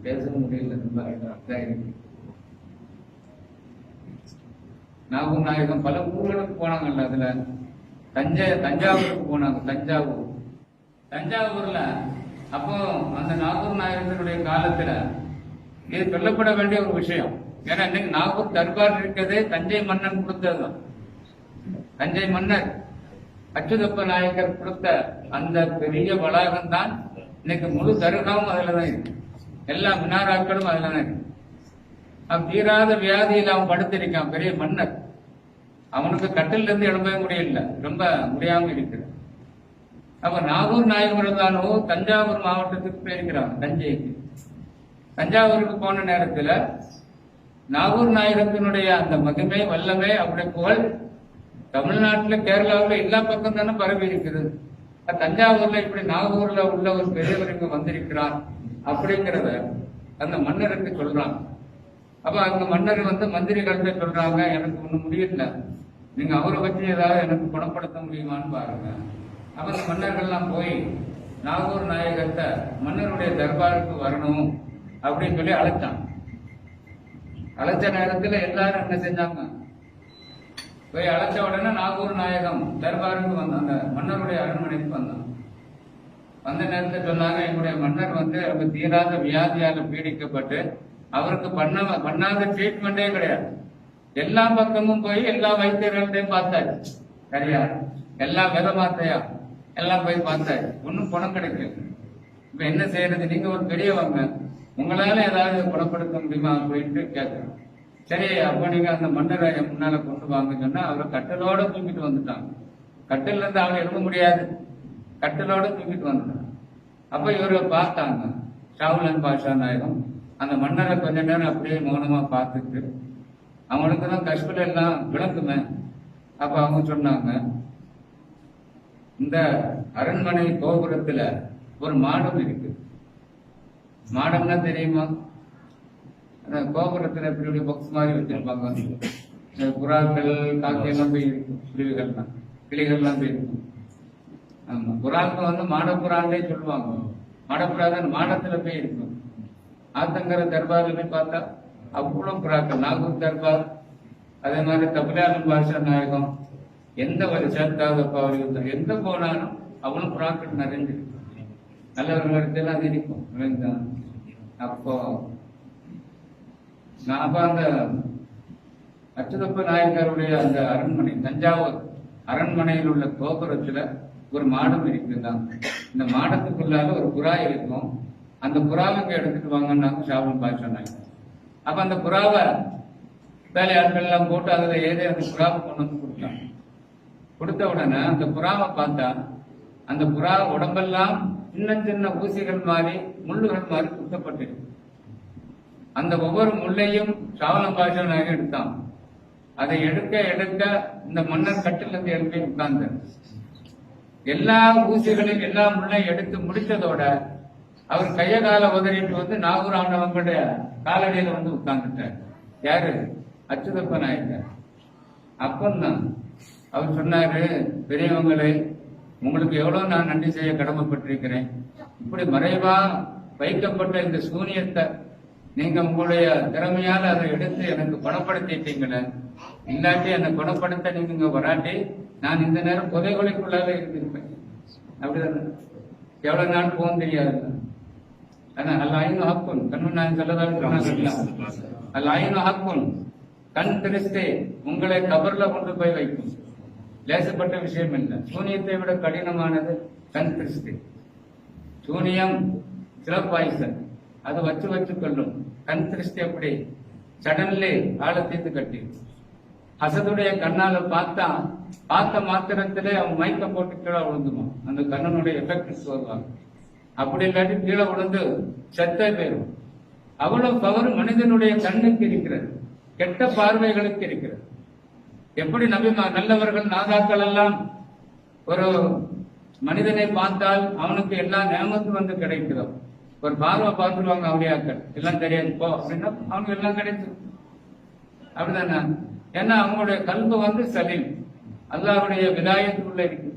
பேச முடியல, ரொம்ப இருக்கு. நாகூர் நாயகம் பல ஊர்களுக்கு போனாங்கல்ல, அதுல தஞ்சாவூருக்கு போனாங்க. தஞ்சாவூர்ல அப்போ அந்த நாகூர் நாயகத்தினுடைய காலத்துல இது சொல்லப்பட வேண்டிய ஒரு விஷயம். ஏன்னா இன்னைக்கு நாகூர் தர்பார் இருக்கிறதே தஞ்சை மன்னன் கொடுத்ததுதான். தஞ்சை மன்னர் அச்சுதப்ப நாயக்கர் கொடுத்த அந்த பெரிய வளாகம் தான் இன்னைக்கு முழு தர்காவும் அதுலதான் இருக்கு, எல்லா மினாராக்களும் அதுலதான் இருக்கு. அவன் தீராத வியாதியில் அவன் படுத்திருக்கான், பெரிய மன்னர். அவனுக்கு கட்டில இருந்து எழும்பவே முடியல, ரொம்ப முடியாம இருக்கிறான். அப்ப நாகூர் நாயகம் இருந்தானோ தஞ்சாவூர் மாவட்டத்துக்கு போயிருக்கிறான், தஞ்சைக்கு. தஞ்சாவூருக்கு போன நேரத்துல நாகூர் நாயகத்தினுடைய அந்த மகிமை வல்லமை அவருடைய புகழ் தமிழ்நாட்டுல கேரளாவுல எல்லா பக்கம் தானே பரவி இருக்குது. தஞ்சாவூர்ல இப்படி நாகூர்ல உள்ள ஒரு பெரியவர் இங்க வந்திருக்கிறார் அப்படிங்கிறத அந்த மன்னருக்கு சொல்றாங்க. அப்ப அந்த மன்னர் வந்து மந்திரிகள்கிட்ட சொல்றாங்க, எனக்கு ஒண்ணு முடியல, நீங்க அவரை பற்றி ஏதாவது எனக்கு குணப்படுத்த முடியுமான்னு பாருங்க. அப்ப அந்த மன்னர்கள்லாம் போய் நாகூர் நாயகத்தை மன்னருடைய தர்பாருக்கு வரணும் அப்படின்னு சொல்லி அழைச்சாங்க. அழைச்ச நேரத்துல எல்லாரும் என்ன செஞ்சாங்க, போய் அழைச்ச உடனே நாகூர் நாயகம் தர்பாருக்கு வந்தான், அந்த மன்னருடைய அரண்மனைக்கு வந்தான். வந்த நேரத்தை சொன்னாங்க, என்னுடைய மன்னர் வந்து அவர் தீராத வியாதியால பீடிக்கப்பட்டு அவருக்கு பண்ணாத ட்ரீட்மெண்டே கிடையாது. எல்லா பக்கமும் போய் எல்லா வைத்தியர்கள்டையும் பார்த்தாச்சு, சரியா, எல்லா வித மாத்தையா எல்லாம் போய் பார்த்தாச்சு, ஒன்னும் குணம் கிடைக்கல. இப்ப என்ன செய்யறது, நீங்க ஒரு பெரியவங்க, உங்களால ஏதாவது குணப்படுத்த முடியுமா அப்படின்ட்டு கேட்கறோம். சரி, அப்ப நீங்க அந்த மன்னரை முன்னால கொண்டு வாங்க சொன்னா அவரை கட்டலோட தூக்கிட்டு வந்துட்டாங்க. கட்டில இருந்து அவரை எழுத முடியாது, கட்டலோட தூக்கிட்டு வந்துட்டாங்க. அப்ப இவரை பார்த்தாங்க ஷாவுலன் பாஷா நாயகம். அந்த மன்னரை கொஞ்ச நேரம் அப்படியே மௌனமா பார்த்துட்டு, அவங்களுக்கு தான் கஷ்டம் எல்லாம் விளக்குமே. அப்ப அவங்க சொன்னாங்க, இந்த அரண்மனை கோபுரத்துல ஒரு மாடம் இருக்கு. மாடம்னா தெரியுமா, அந்த கோபுரத்துல இப்படி பாக்ஸ் மாதிரி வச்சிருப்பாங்க, புறாக்கள் காக்கை எல்லாம் போய் இருக்கும், குருவிகள்லாம் கிளிகள்லாம் போய் இருக்கும். ஆமா, புறாக்கள் வந்து மாடப்புறாண்டே சொல்லுவாங்க. மாடப்புறா தான் மாடத்துல போய் இருக்கும். ஆத்தங்கர தர்பார்ல போய் பார்த்தா அவ்வளவு புறாக்கள். நாகூர் தர்பார், அதே மாதிரி தபிலாலும் பாஷா நாயகம், எந்த ஒரு சேர்த்தாக எந்த போனாலும் அவ்வளவு புறாக்கள் நிறைஞ்சிருக்கு. நல்லவர்களுக்கெல்லாம் இருக்கும். அப்போ அப்ப அந்த அச்சுதப்ப நாயக்கருடைய அந்த அரண்மனை, தஞ்சாவூர் அரண்மனையில் உள்ள கோபுரத்துல ஒரு மாடம் இருக்குதான். இந்த மாடத்துக்குள்ளால ஒரு புறா இருக்கும். அந்த புறாவுக்கு எடுத்துட்டு வாங்கன்னாங்க ஷாவுலன் பாஷா நாயகம். அப்ப அந்த புறாவை வேலையாட்கள் எல்லாம் போட்டு அதுல ஏதே அந்த புறாவை கொண்டு வந்து கொடுத்தாங்க. கொடுத்த உடனே அந்த புறாவை பார்த்தா அந்த புறா உடம்பெல்லாம் சின்ன சின்ன ஊசிகள் மாதிரி முள்ளுகள் மாதிரி குத்தப்பட்டிருக்கு. அந்த ஒவ்வொரு முள்ளையும் ஷாவுலன் பாஷா நாயகம் எடுத்தான். அதை எடுக்க எடுக்க இந்த மன்னர் கட்டில இருந்து எழுப்பி உட்கார்ந்து எல்லா ஊசிகளையும் எல்லா முள்ளையும் எடுத்து முடிச்சதோட அவர் கைய கால உதறிட்டு வந்து நாகூர் ஆண்டவங்களுடைய காலடியில வந்து உட்கார்ந்துட்டார். யாரு, அச்சுதப்ப நாயக்கர். அப்பந்தான் அவர் சொன்னாரு, பெரியவங்களே, உங்களுக்கு எவ்வளவு நான் நன்றி செய்ய கடமைப்பட்டிருக்கிறேன். இப்படி மறைவா வைக்கப்பட்ட இந்த சூனியத்தை நீங்க உங்களுடைய திறமையால அதை எடுத்து எனக்கு குணப்படுத்திட்டீங்களே. இல்லாட்டி என்னை குணப்படுத்த நீங்க இங்க வராட்டி நான் இந்த நேரம் கொலைக்குள்ளால இருந்திருப்பேன். அப்படிதானே, எவ்வளவு நாள் போகும் தெரியாது. ஆனா அல்லாஹ்வின் ஹக்குன், கண்ணு நான் சொல்லதான் அல்லாஹ்வின் ஹக்குன், கண் திருஷ்டி உங்களை கபர்ல கொண்டு போய் வைக்கும். லேசப்பட்ட விஷயம் இல்லை. சூனியத்தை விட கடினமானது கண் திருஷ்டி. சூனியம் சிறப்பாய்சன், அது வச்சு கொள்ளும். கண் திருஷ்டி அப்படி சடன்லி ஆழத்தீர்த்து கட்டி. அசதுடைய கண்ணால பார்த்த மாத்திரத்திலே அவன் மயக்கம் போட்டு கீழே விழுந்துமா. அந்த கண்ணனுடைய எஃபெக்ட் வருவாங்க. அப்படி இல்லாட்டி கீழே விழுந்து செத்தே போயிடும். அவ்வளவு பவர் மனிதனுடைய கண்ணுக்கு இருக்கிறது, கெட்ட பார்வைகளுக்கு இருக்கிறது. எப்படி நல்லவர்கள் நாதாக்கள் எல்லாம் ஒரு மனிதனை பார்த்தால் அவனுக்கு எல்லா நியமத்தும் வந்து கிடைக்கிறோம். ஒரு பார்வை பார்த்துருவாங்க அவளியாக்கள், எல்லாம் தெரியாது போ அப்படின்னா அவனுக்கு எல்லாம் கிடைக்கும். அப்படிதானே, ஏன்னா அவங்களுடைய கல்பு வந்து சலீம், அல்லாஹ்வுடைய விதாயத்துக்குள்ள இருக்கு.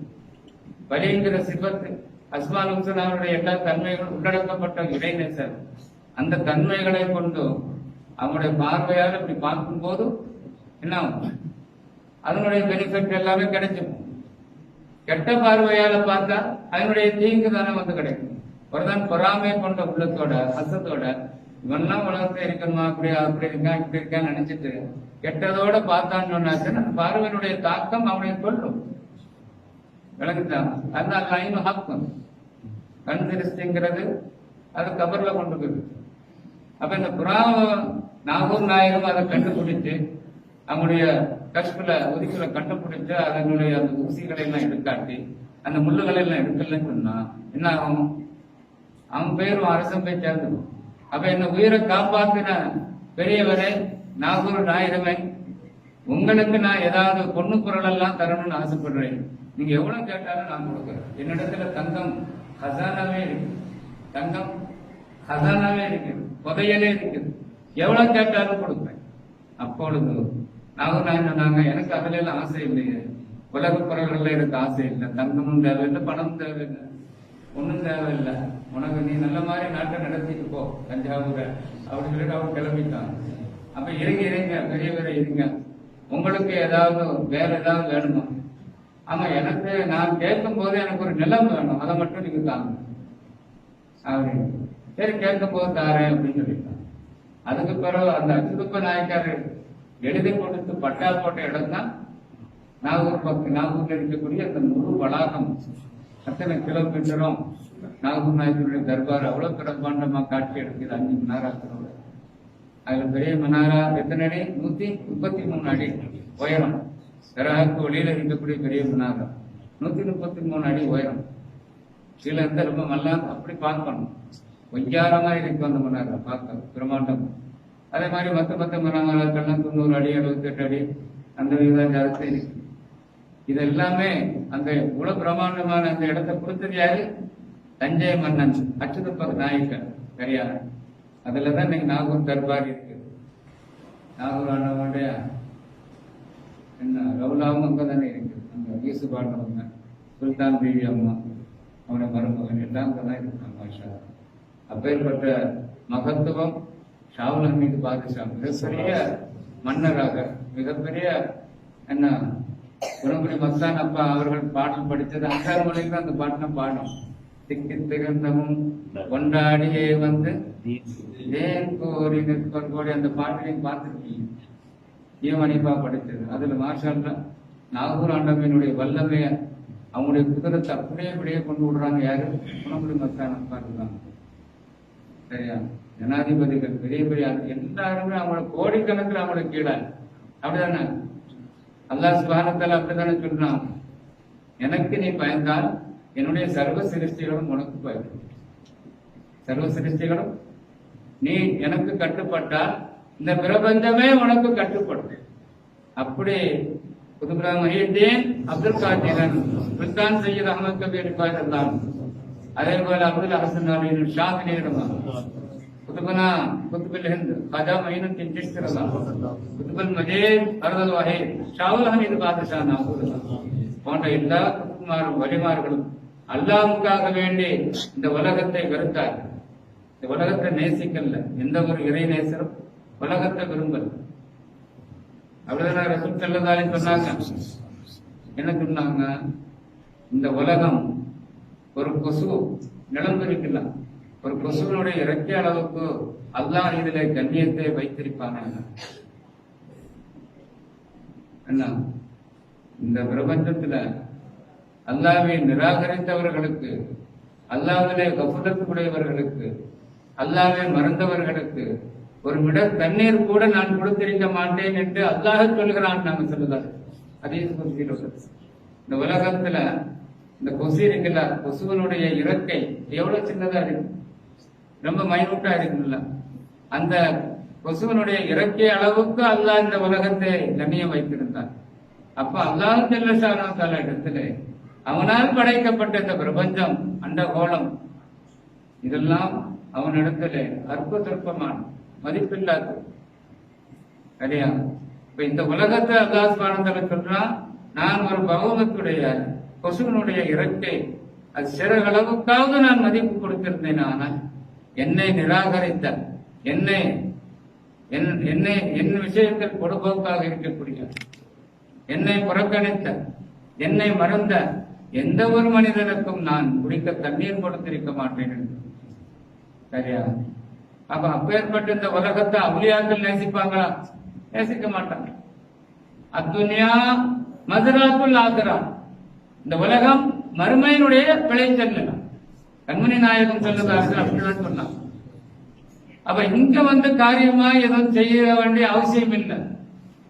வலிங்கிற சிபத்து, அஸ்மால் ஹுசன் அவருடைய எல்லா தன்மைகளும் உள்ளடக்கப்பட்ட இறைநேசர். அந்த தன்மைகளை கொண்டு அவனுடைய பார்வையால் இப்படி பார்க்கும் போது என்ன அதனுடைய பெனிஃபிட் எல்லாமே கிடைக்கும். கெட்ட பார்வையால பார்த்தா அதனுடைய தீங்கு தானே வந்து கிடைக்கும். ஒருதான் பொறாமை கொண்ட உள்ளத்தோட அசத்தோட இவன்லாம் உலகத்துல இருக்கணுமா, அப்படி இருக்கான் இப்படி இருக்கான்னு நினைச்சிட்டு கெட்டதோட பார்த்தான்னு சொன்னாச்சுன்னா பார்வையினுடைய தாக்கம் அவனை கொள்ளும். விளக்குதான். அதனால லைன் ஹாக்கும் கண் திருஷ்டிங்கிறது அது கபர்ல கொண்டு போயிருக்கு. அப்ப இந்த நாகூர் நாயகம் அதை கண்டுபிடிச்சு அவங்களுடைய கஷ்பில ஒதுக்கில கண்டுபிடிச்சு அதனுடைய அந்த ஊசிகளை எல்லாம் எடுக்காட்டி அந்த முள்ளுகளை எல்லாம் எடுக்கலன்னு சொன்னா என்ன ஆகும், அவன் பேரும் அரசன் போய் சேர்ந்துடும். அப்ப என்ன உயிரை காப்பாத்தின பெரியவரே நாகூர் நாயகமே, உங்களுக்கு நான் ஏதாவது பொண்ணு பொருள் எல்லாம் தரணும்னு ஆசைப்படுறேன். நீங்க எவ்வளவு கேட்டாலும் நான் கொடுக்குறேன். என்னிடத்துல தங்கம் ஹசானாவே இருக்கு, தங்கம் ஹசானாவே இருக்குது, புதையலே இருக்குது, எவ்வளவு கேட்டாலும் கொடுப்பேன். அப்பொழுது நாகூர் நாயகம் சொன்னாங்க, எனக்கு அதுல எல்லாம் ஆசை இல்லையே, உலக பொருள்கள்ல எனக்கு ஆசை இல்லை, தங்கமும் தேவையில்லை, பணம் தேவையில்லை, ஒன்றும் தேவையில்லை, உனக்கு நீ நல்ல மாதிரி நாட்டை நடத்திட்டு போ தஞ்சாவூரை அப்படின்னு சொல்லிட்டு அவர் கிளம்பிட்டான். அப்ப இருங்க பெரியவரை இருங்க, உங்களுக்கு ஏதாவது வேற ஏதாவது வேணுமா? ஆமா, எனக்கு நான் கேட்கும் போது எனக்கு ஒரு நிலம் வேணும், அதை மட்டும் நீங்க தாங்க அப்படின்னு. சரி, கேட்கும் போது தாரேன் அப்படின்னு சொல்லிட்டாங்க. அதுக்கு பிறகு அந்த அச்சுதப்ப நாயக்கார் எழுதி கொடுத்து பட்டா போட்ட இடம் தான் நாகூர்ல இருக்கக்கூடிய அந்த முழு வளாகம். அத்தனை கிலோமீட்டரும் நாகூர் நாயக்கருடைய தர்பார் அவ்வளவு பிரம்மாண்டமா காட்சி எடுக்குது. 5 மனாராக்களோட. அதுல பெரிய மனாரா எத்தனை அடி? 133 அடி உயரம். தராக்கு வழியில இருக்கக்கூடிய பெரிய மனாரா 133 அடி உயரம். கீழே இருந்து ரொம்ப நல்லா அப்படி பார்க்கணும், ஒய்யாரமா இருக்கு அந்த மனாரா பார்க்க பிரம்மாண்டம். அதே மாதிரி மத்த மனாராக்கள்லாம் 90 அடி 78 அடி அந்த விதம் ஜாஸ்தி இருக்கு. இது எல்லாமே அந்த உல பிரம்மாண்டமான அந்த இடத்தை கொடுத்தது யாரு? தஞ்சை மன்னன் அச்சுதப்ப நாயக்கர் பெரியார். அதுலதான் இன்னைக்கு நாகூர் தர்பார் இருக்கு. நாகூர் ஆண்டவனுடைய என்ன ரவுலாவும் அங்கதானே இருக்கு. அங்க ஈசு பாண்டவங்க, சுல்தான் தேவி அம்மா, அவனுடைய மருமகன் எல்லாம் அங்கதான் இருக்காங்க. மாஷா, அப்பேற்பட்ட மகத்துவம் ஷாவுல் ஹமீது பாதுஷா மிகப்பெரிய மன்னராக, மிகப்பெரிய என்ன குணங்குடி மஸ்தான் அப்பா அவர்கள் பாடல் படித்தது அஞ்சாறு மொழிக்கு அந்த பாட்டின பாடம். திக்கி திகழ்ந்தமும் கொண்டாடியே வந்து ஏன் கோரி நிற்பன் கோடி அந்த பாட்டு நீங்க பார்த்துருக்கீங்க. ஈவனிப்பா படித்தது. அதுல மார்ஷல்ல நாகூர் ஆண்டவனுடைய வல்லமைய அவங்களுடைய குதிரத்தை அப்படியே கொண்டு விடுறாங்க. யாரு? குணங்குடி மஸ்தான் அப்பா இருக்காங்க. சரியா? ஜனாதிபதிகள் பெரிய எல்லாருமே அவங்களோட கோடிக்கணக்கில் அவங்களுக்கு கீழே. அப்படிதானே அல்லாஹ் சுப்ஹானஹு வ தஆலா அப்படித்தானே சொல்றான், எனக்கு நீ பயந்தால் என்னுடைய சர்வ சிருஷ்டிகளும் உனக்கு பயப்படும். சர்வ சிருஷ்டிகளும் நீ எனக்கு கட்டுப்பட்டால் இந்த பிரபஞ்சமே உனக்கு கட்டுப்படும். அப்படி குதுப்ரா மஹீத்தீன் அப்துல் காதிரன் சுல்தான் சையத் அஹமத் கபீர் பாய்தான், அதே போல அப்துல் ஹசன் அலி ஷாஹினி குதுபனா குதுபுல் ஹிந்த் காஜா மঈனுத்தீன் சிஷ்தி குதுபுல் மஜீத் அர்தல் வஹீத் ஷாவுல் ஹமீது பாதுஷா நாகூர் போன்ற எல்லா குதுமாரும் வலிமார்களும் அல்லாஹ்வுக்காக வேண்டி இந்த உலகத்தை வெறுத்தார். இந்த உலகத்தை நேசிக்கல. எந்த ஒரு இறை நேசரும் உலகத்தை விரும்பல. அப்படிதான் ரசூல் ஸல்லல்லாஹு அலைஹி சொன்னாங்க. என்ன சொன்னாங்க? இந்த உலகம் ஒரு கொசு நிலம்பெருக்கலாம். ஒரு கொசுவனுடைய இறக்கை அளவுக்கு அல்லாஹ் இதிலே கண்ணியத்தை வைத்திருப்பான. என்ன இந்த பிரபஞ்சத்துல அல்லாஹ்வை நிராகரித்தவர்களுக்கு, அல்லாஹ்விலே கஃபலத்துடையவர்களுக்கு, அல்லாஹ்வை மறந்தவர்களுக்கு ஒரு மிட தண்ணீர் கூட நான் கொடுத்திருக்க மாட்டேன் என்று அல்லாஹ் சொல்கிறான். நாங்க சொல்லுதாரு அதீஸ் குர்சியில் இந்த உலகத்துல இந்த கொசு இருக்குல்ல, கொசுவனுடைய இறக்கை எவ்வளவு சின்னதா இருக்கு, ரொம்ப மைனூட்டா இருக்குல்ல. அந்த கொசுவனுடைய இறக்கை அளவுக்கு அல்லாஹ் இந்த உலகத்தை கண்ணியம் வைத்திருந்தான். அப்ப அல்லாஹ் ஜல்லஷானஹு தஆலா இடத்துல அவனால் படைக்கப்பட்ட இந்த பிரபஞ்சம், அண்டகோளம், இதெல்லாம் அவனிடத்துல அற்ப சொற்பமான மதிப்பில்லாது. சரியா? இப்ப இந்த உலகத்தை அல்லாஹ் சுப்ஹானஹு வ தஆலா சொல்றான், நான் ஒரு பகவத்துடைய கொசுவனுடைய இறக்கை அது சிறகளவுக்காவது நான் மதிப்பு கொடுத்திருந்தேன். ஆனால் என்னை நிராகரித்த, என் விஷயத்தில் பொடுபோக்காக இருக்கக்கூடிய, என்னை புறக்கணித்த, என்னை மறந்த எந்த ஒரு மனிதனுக்கும் நான் குடிக்க தண்ணீர் கொடுத்திருக்க மாட்டேன். சரியா? அப்ப அப்பேற்பட்ட இந்த உலகத்தை அவுலியாக்கள் நேசிப்பாங்களா? நேசிக்க மாட்டாங்க. அத்துன்யா மஸ்ராத்துல் ஆகிரா, இந்த உலகம் மறுமையினுடைய விளைச்சல். கண்மணி நாயகம் சொல்லுதார்கள் அப்படிதான் சொன்னாங்க. அப்ப இங்க காரியமா எதுவும் செய்ய வேண்டிய அவசியம் இல்லை.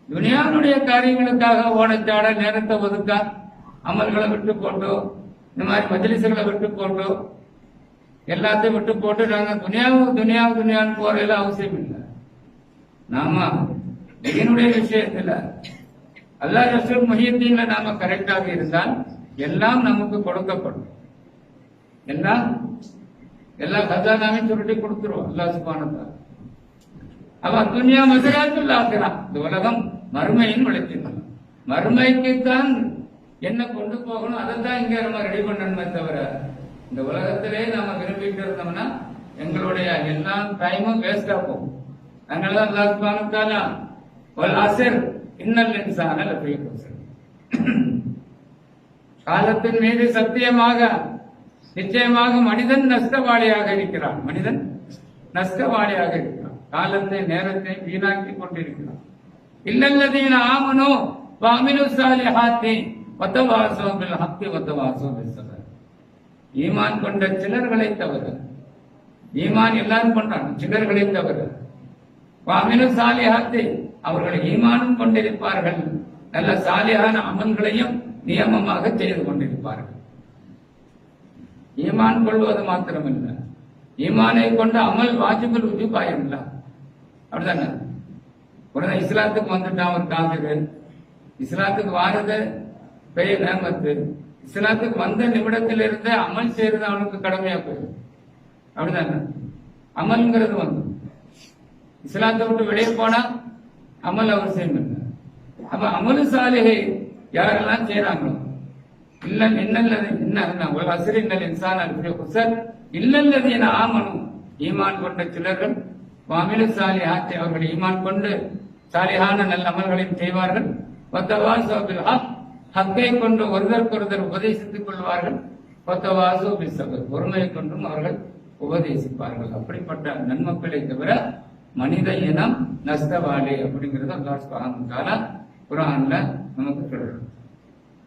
துனியாவுடைய காரியங்களுக்காக ஓடச்சாட நேரத்தை ஒதுக்க, அமல்களை விட்டு போட்டோ, இந்த மாதிரி மஜ்லிஸ்களை விட்டு போட்டோ, எல்லாத்தையும் விட்டு போட்டு நாங்க துனியான்னு போறதுல அவசியம் இல்லை. நாம என்னுடைய விஷயத்துல அல்லாஹ் ரசூல் முஹியத்தீன்ல நாம கரெக்டாக இருந்தால் எல்லாம் நமக்கு கொடுக்கப்படும். எல்லா கஜானாவையும் சுருட்டி கொடுத்துருவோம் அல்லாஹ் சுப்ஹானஹு வ தஆலா. அப்ப துன்யா மஸ்ராத்துல் ஆகிரா, இந்த உலகம் மறுமையின் விளைச்சல். மறுமைக்குத்தான் என்ன கொண்டு போகணும், அதைத்தான் இங்க நம்ம ரெடி பண்ணணுமே தவிர, இந்த உலகத்திலே நாம விரும்பிட்டு இருந்தோம்னா எங்களுடைய எல்லா டைமும் வேஸ்டா போகும். அதனால அல்லாஹ் சுப்ஹானஹு வ தஆலா வல் அஸ்ர் இன்னல் இன்சான லஃபீ குஸ்ர், காலத்தின் மீது சத்தியமாக நிச்சயமாக மனிதன் நஷ்டவாளியாக இருக்கிறான். மனிதன் நஷ்டவாளியாக இருக்கிறான், காலத்தை நேரத்தை வீணாக்கி கொண்டிருக்கிறான். இல்லல்லதீன ஆமனு வ அமிலு ஸாலிஹாத்தி வதவாஸௌ பில் ஹக்கி வதவாஸௌ பிஸ் ஸப்ர். ஈமான் கொண்ட சிலர்களை தவிர, ஈமான் எல்லாரும் கொண்டாங்க, சிலர்களை தவிர, வ அமிலு ஸாலிஹாத்தி அவர்கள் ஈமானும் கொண்டிருப்பார்கள், நல்ல சாலிஹான அமல்களையும் நியமமாக செய்து கொண்டிருப்பார்கள். ஈமான் கொள்வது மாத்திரமல்ல, ஈமானை கொண்ட அமல் வாஜிபுல் உஜூபாயம் இல்ல. அப்படிதானே? உடனே இஸ்லாத்துக்கு வந்துட்டான் ஒரு காபிரு, இஸ்லாத்துக்கு வாரது பெரிய நேமத்து, இஸ்லாத்துக்கு வந்த நிமிடத்திலிருந்து அமல் செய்யறது அவனுக்கு கடமையா போயிடும். அப்படிதானே? அமல்ங்கிறது வந்து இஸ்லாத்தை விட்டு வெளியே போனா அமல் அவசியம் இல்லை. அப்ப அமலு சாலிகை யாரெல்லாம் செய்யறாங்களோ, இல்ல இன்னல்லது இன்ன அஸ்ரி இன்னல் இன்சான லஃபீ குஸ்ர் இல்லல்லதீன ஆமனு ஈமான் கொண்ட சிலர்கள் வஅமிலு ஸாலிஹாத்தி அவர்கள் ஈமான் கொண்டு சாலிஹான நல்ல அமல்களையும் செய்வார்கள், வதவாஸௌ பில் ஹக் ஹக்கை கொண்டு ஒருவருக்கொருவர் உபதேசித்துக் கொள்வார்கள், வதவாஸௌ பிஸ் ஸப்ர் பொறுமையை கொண்டும் அவர்கள் உபதேசிப்பார்கள். அப்படிப்பட்ட நன்மக்களை தவிர மனித இனம் நஷ்டவாளி அப்படிங்கிறது அல்லாஹ் சுப்ஹானஹு வ தஆலா குர்ஆன்ல நமக்கு சொல்றார்.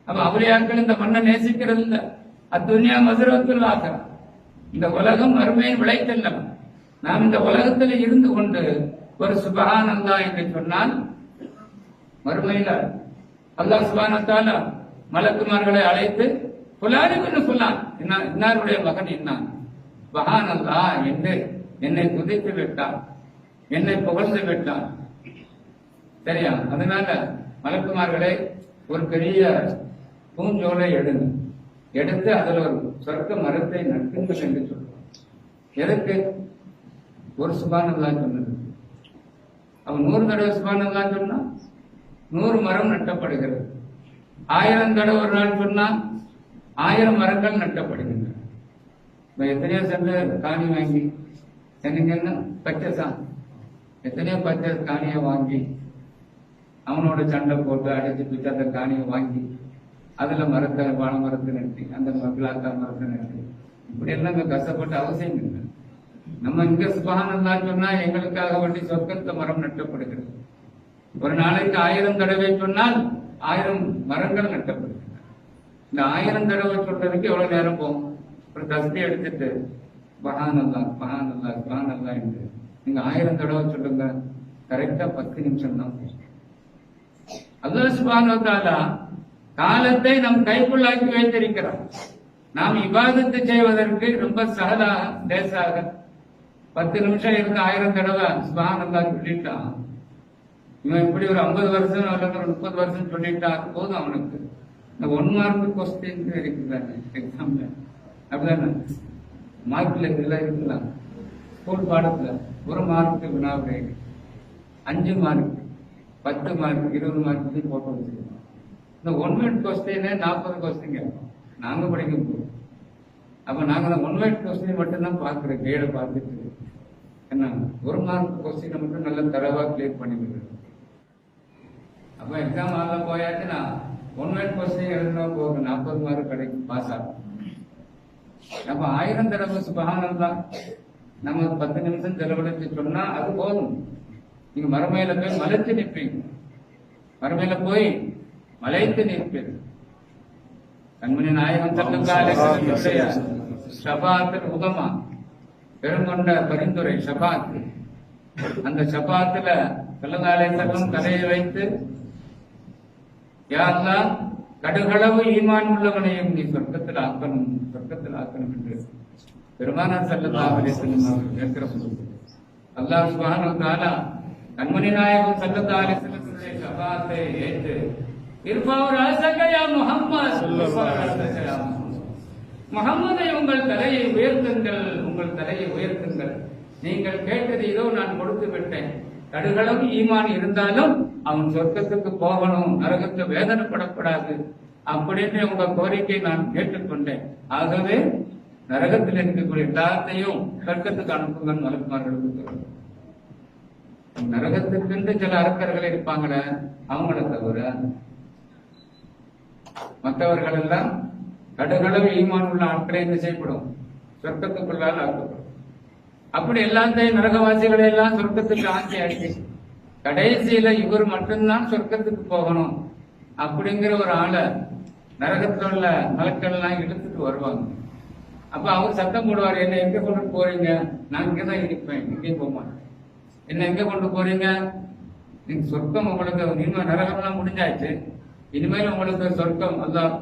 அப்ப அவுலியாக்கள் இந்த மண்ணை நேசிக்கிறது இல்ல. அத்துன்யா மஸ்ரத்துல் ஆகிரா, இந்த உலகம் மறுமையின் விளைத்தல்ல. நாம் இந்த உலகத்தில் இருந்து கொண்டு ஒரு சுப்ஹானல்லாஹ் என்று சொன்னால் மறுமையில அல்லாஹ் சுப்ஹானஹு வ தஆலா மலக்குமார்களை அழைத்து ஃபுலான் இப்னு ஃபுலான் இன்னாருடைய மகன் இன்னான் சுப்ஹானல்லாஹ் என்று என்னை துதித்து விட்டான், என்னை புகழ்ந்து விட்டான். சரியா? அதனால மலக்குமார்களை ஒரு பெரிய பூஞ்சோலை எடுத்து அதுல ஒரு சொர்க்க மரத்தை நட்டுங்கள் என்று சொல்றான். எதற்கு? ஒரு சுப்ஹானல்லாஹ் சொன்னது. அவன் 100 தடவை சுப்ஹானல்லாஹ் சொன்னா 100 மரம் நட்டப்படுகிறது. 1000 தடவை ஒரு நாள் சொன்னா 1000 மரங்கள் நட்டப்படுகின்றன. எத்தனையோ சென்று காணி வாங்கி என்னங்கன்னா பச்சை எத்தனையோ பச்சை காணியை வாங்கி அவனோட சண்டை போட்டு அடிச்சு தூக்கி அந்த காணியை வாங்கி அதுல மரத்தை வாழை மரத்தை நட்டி அந்த பிளாத்தா மரத்தை நட்டி இப்படி எல்லாம் கஷ்டப்பட்டு அவசியம் இல்லை. நம்ம இங்க சுப்ஹானல்லாஹ் சொன்னா எங்களுக்காக வேண்டி சொர்க்கத்துல மரம் நட்டப்படுகிறது. ஒரு நாளைக்கு 1000 தடவை சொன்னால் 1000 மரங்கள் நட்டப்படுகின்றன. இந்த 1000 தடவை சொல்றதுக்கு எவ்வளவு நேரம் போகும்? ஒரு தஸ்பீஹ் எடுத்துட்டு சுப்ஹானல்லாஹ் சுப்ஹானல்லாஹ் சுப்ஹானல்லாஹ் என்று நீங்க 1000 தடவை சொல்லுங்க, கரெக்டா 10 நிமிஷம் தான். அல்லாஹ் சுப்ஹானஹு வ தஆலா காலத்தை நம் கைக்குள்ளாக்கி வைத்திருக்கிறார். நாம் இபாதத்து செய்வதற்கு ரொம்ப சகலாக லேசாக 10 நிமிஷம் இருந்து 1000 தடவை சுப்ஹானல்லாஹ் சொல்லிட்டான். இவன் இப்படி ஒரு 50 வருஷம் அல்லது ஒரு 30 வருஷம் சொல்லிட்டா போதும் அவனுக்கு. இந்த 1 மார்க் கொஸ்டின் இருக்குதானே எக்ஸாம்ல, அப்படிதானே? மார்க்ல இதெல்லாம் இருக்கலாம். ஸ்கூல் பாடத்துல 1 மார்க்கு வினாவிடை, 5 மார்க், 10 மார்க், 20 மார்க் போட்டு வச்சிருக்கோம். இந்த 1 வேர்ட் கொஸ்டின் 40 கொஸ்டின் கேட்போம் நாங்க படிக்கும் போது. அப்ப நாங்க அந்த 1 வேர்ட் கொஸ்டின் மட்டும்தான் பாக்குறோம். கையில பார்த்துட்டு என்ன 1 மார்க் கொஸ்டினை மட்டும் நல்லா தரவா கிளியர் பண்ணிடுறோம். அப்ப எக்ஸாம் ஆள்ல போயாச்சுன்னா 1 வேர்ட் கொஸ்டின் எழுதினா போதும் 40 மார்க் கிடைக்கும், பாஸ் ஆகும். அப்ப 1000 தடவை சுப்ஹானல்லாஹ் நம்ம 10 நிமிஷம் செலவழிச்சு சொன்னா அது போதும். நீங்க மறுமையில போய் மலைச்சு நிற்பீங்க. மறுமையில போய் மலைத்து நிற்பீர்கள். கண்மணி நாயகம் ஸல்லல்லாஹு அலைஹி வஸல்லம் ஷஃபாஅத்துல் உதமா பெருங்கொண்ட பரிந்துரை ஷஃபாஅத். அந்த ஷஃபாஅத்துல ஸல்லல்லாஹு அலைஹி வஸல்லம் தலையை வைத்து யா அல்லாஹ் கடுகளவு ஈமான் உள்ளவனையும் நீ சொர்க்கத்தில் ஆக்கணும் என்று பெருமானார் ஸல்லல்லாஹு அலைஹி வஸல்லம் அவர்கள் கேட்கிற போது அல்லாஹ் சுப்ஹானஹு வ தஆலா கண்மணி நாயகம் ஸல்லல்லாஹு அலைஹி வஸல்லம் ஷஃபாஅத்தை ஏற்று முஹம்மதை உங்கள் தலையை உயர்த்துங்கள், நீங்கள் கேட்டது இதோ நான் கொடுத்து விட்டேன். கடுகளவு ஈமான் இருந்தாலும் அவன் சொர்க்கத்துக்கு போகணும், நரகத்தை வேதனைப்படக்கூடாது அப்படின்னு உங்க கோரிக்கை நான் கேட்டுக்கொண்டேன். ஆகவே நரகத்தில் இருக்கக்கூடிய எல்லாத்தையும் சொர்க்கத்துக்கு அனுப்புங்கள் மலக்குமார்களுக்கு. நரகத்துக்கு சில அரக்கர்கள் இருப்பாங்களே, அவங்கள தவிர மற்றவர்கள் எல்லாம் கடுகளவு ஈமான் உள்ள ஆட்களை என்ன செய்யப்படும், சொர்க்கத்துக்குள்ளால் ஆக்கப்படும். அப்படி எல்லாத்தையும் நரகவாசிகளை எல்லாம் சொர்க்கத்துக்கு ஆட்சி ஆட்சி கடைசியில இவர் மட்டும்தான் சொர்க்கத்துக்கு போகணும் அப்படிங்கிற ஒரு ஆளை நரகத்தில் உள்ள மலக்கள் எல்லாம் இழுத்துட்டு வருவாங்க. அப்ப அவர் சத்தம் போடுவார், என்ன எங்க கொண்டு போறீங்க? நான் இங்கதான் இருப்பேன், இங்கேயும் போக மாட்டேன். என்ன எங்க கொண்டு போறீங்க? நீங்க சொர்க்கம் உங்களுக்கு இனிமே நரகம்லாம் முடிஞ்சாச்சு, இனிமேல் உங்களுக்கு சொர்க்கம் அதான்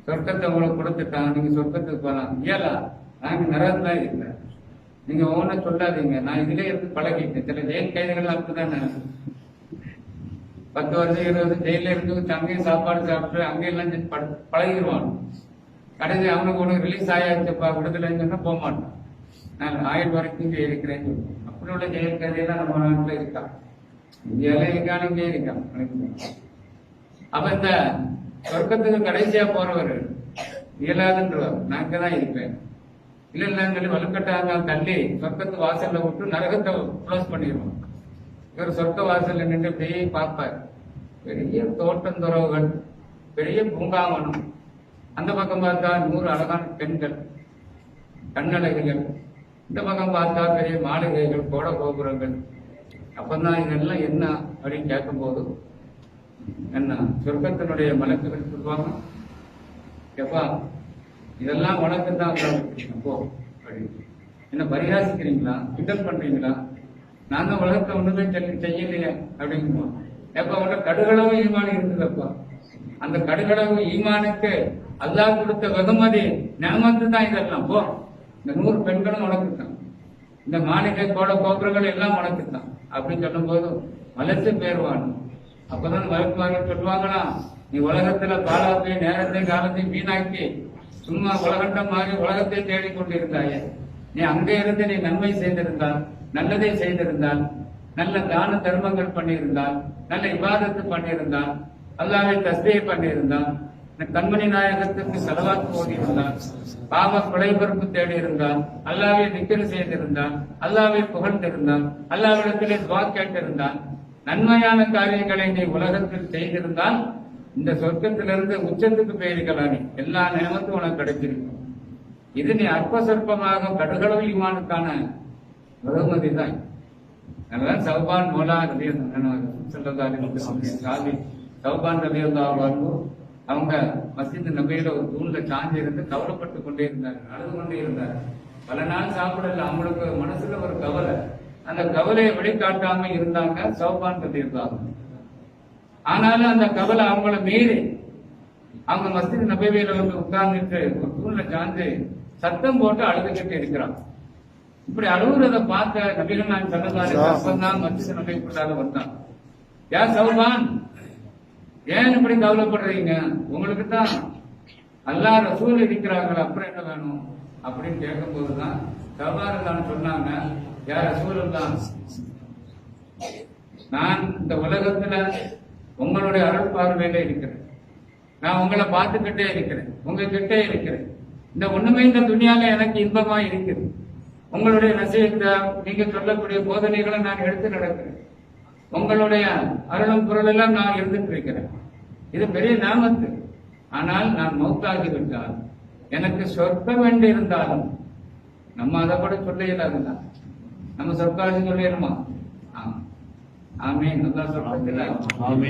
சொர்க்கத்தை உங்களுக்கு கொடுத்துட்டான், நீங்க சொர்க்கத்துக்கு போகலாம். ஏலா நாங்க நரகத்துல இருக்கிறேன், நீங்க ஒவ்வொன்ன சொல்லாதீங்க, நான் இதுல இருந்து பழகிட்டேன். சில ஜெயில் கைதிகள் அப்படித்தானே 10 வருஷம் 20 வருஷம் ஜெயில இருந்து அங்கேயும் சாப்பாடு சாப்பிட்டு அங்கெல்லாம் பழகிடுவான். கடைசி அவனுக்கு ஒண்ணு ரிலீஸ் ஆயாச்சுப்பா விடுதலைன்னு சொன்னா போக மாட்டான். நான் 1000 வரைக்கும் இங்கே இருக்கிறேன். அப்படி உள்ள ஜெயில் கைதியெல்லாம் நம்ம நாட்டுல இருக்கா, இந்தியால இருக்கான்னு இங்கே இருக்கான். அப்ப இந்த சொர்க்கத்துக்கு கடைசியா போறவர் இயலாதுன்றவர், நான் இங்கதான் இருப்பேன். இல்ல இல்லன்னு சொல்லி வலுக்கட்டாங்க தள்ளி சொர்க்கத்து வாசல்ல விட்டு நரகத்தை க்ளோஸ் பண்ணிடுவோம். இவர் சொர்க்க வாசல்ல நின்று பெரிய பார்ப்பார், பெரிய தோட்டந்துறவுகள், பெரிய பூங்காவனம். அந்த பக்கம் பார்த்தா 100 அழகான பெண்கள் கண்ணழகிகள், இந்த பக்கம் பார்த்தா பெரிய மாளிகைகள், கோட கோபுரங்கள். அப்பதான் இதெல்லாம் என்ன அப்படின்னு கேட்கும் போது என்ன சொர்க்கத்தினுடைய மலக்குகள் சொல்லுவாங்க, எப்பா இதெல்லாம் உனக்கு தான் போ அப்படின்னு. என்ன பரிகாசிக்கிறீங்களா, கிண்டல் பண்றீங்களா? நான் தான் உலகத்தை ஒண்ணுமே செய்யலையே அப்படின்னு. எப்ப உன்ன கடுகளவு ஈமான் இருக்குதப்பா, அந்த கடுகளவு ஈமானுக்கு அல்லாஹ் கொடுத்த வெகுமதி நியமத்து தான் இதெல்லாம். போ, இந்த 100 பெண்களும் உனக்கு தான், இந்த மாளிகை கோட கோபுரங்கள் எல்லாம் உனக்கு தான் அப்படின்னு சொல்லும் போது மலைச்சு பேருவான். அப்பதான் வழக்குவாங்க சொல்லுவாங்களா, நீ உலகத்துல பாலாப்பை நேரத்தை காலத்தையும் வீணாக்கி சும்மா உலகண்டம் மாறி உலகத்தை தேடிக்கொண்டிருந்தாயே, நீ அங்கே இருந்து நீ நன்மை செய்திருந்தால், நல்லதை செய்திருந்தால், நல்ல தான தர்மங்கள் பண்ணியிருந்தால், நல்ல இபாதத்து பண்ணியிருந்தால், அல்லாஹ்வை தஸ்பீஹ் பண்ணியிருந்தால், கண்மணி நாயகத்துக்கு செலவாக்கு ஓடியிருந்தால், பாவ பிழைபொறுப்பு தேடி இருந்தால், அல்லாஹ்வை திக்ர் செய்திருந்தால், அல்லாஹ்வை புகழ்ந்திருந்தால், அல்லாஹ்விடத்திலே துஆ கேட்டிருந்தால், நன்மையான காரியங்களை நீ உலகத்தில் செய்திருந்தால் இந்த சொர்க்கத்திலிருந்து உச்சத்துக்கு போயிருக்கலாம். எல்லா நியமத்தும் உனக்கு கிடைச்சிருக்கும். இது நீ அற்ப சொற்பமாக கடுகளவு ஈமானுக்கான வெகுமதி தான். அதனால சௌபான் மோலா சௌபான் ரலியல்லாஹு அவங்க மஸ்ஜித் நபியில ஒரு தூண்ல சாஞ்சி இருந்து கவலைப்பட்டு கொண்டே இருந்தார், அழுது கொண்டே இருந்தார். பல நாள் சாப்பிடல, அவங்களுக்கு மனசுல ஒரு கவலை. அந்த கவலையை வெளிக்காட்டாம இருந்தாங்க சௌபான் ரலியல்லாஹு. ஆனாலும் அந்த கவலை அவங்கள மீறி அவங்க மஸ்ஜித் நபியில வந்து உட்கார்ந்துட்டு ஒரு தூண்ல சாஞ்சு சத்தம் போட்டு அழுதுகிட்டு இருக்கிறாங்க. இப்படி அழுகுறத பார்த்த நபிகள் நான் சொன்னதான் மஸ்ஜித் நபிக்குள்ளாக வந்தான். யா சௌபான், ஏன் இப்படி கவலைப்படுறீங்க? உங்களுக்கு தான் அல்லாஹ் ரசூல் இருக்கிறார்கள், அப்புறம் என்ன வேணும் அப்படின்னு கேட்கும் போதுதான் சௌபான் தான் சொன்னாங்க, யா ரசூல் தான், நான் இந்த உலகத்துல உங்களுடைய அருள் பார்வையில இருக்கிறேன், நான் உங்களை பார்த்துக்கிட்டே இருக்கிறேன், உங்ககிட்டே இருக்கிறேன். இந்த ஒண்ணுமே இந்த துணியால எனக்கு இன்பமா இருக்குது. உங்களுடைய நசீகத்தை, நீங்க சொல்லக்கூடிய போதனைகளை நான் எடுத்து நடக்கிறேன். உங்களுடைய அருளும் பொருள் எல்லாம் நான் இருந்துட்டு இருக்கிறேன். இது பெரிய நாமத்து. ஆனால் நான் மௌத்தாகிவிட்டால் எனக்கு சொர்க்கம் வேண்டி இருந்தாலும் நம்ம அதை கூட சொல்ல இயலாதுதான். நம்ம சொர்க்காசி சொல்லிடுமா? ஆமீன்.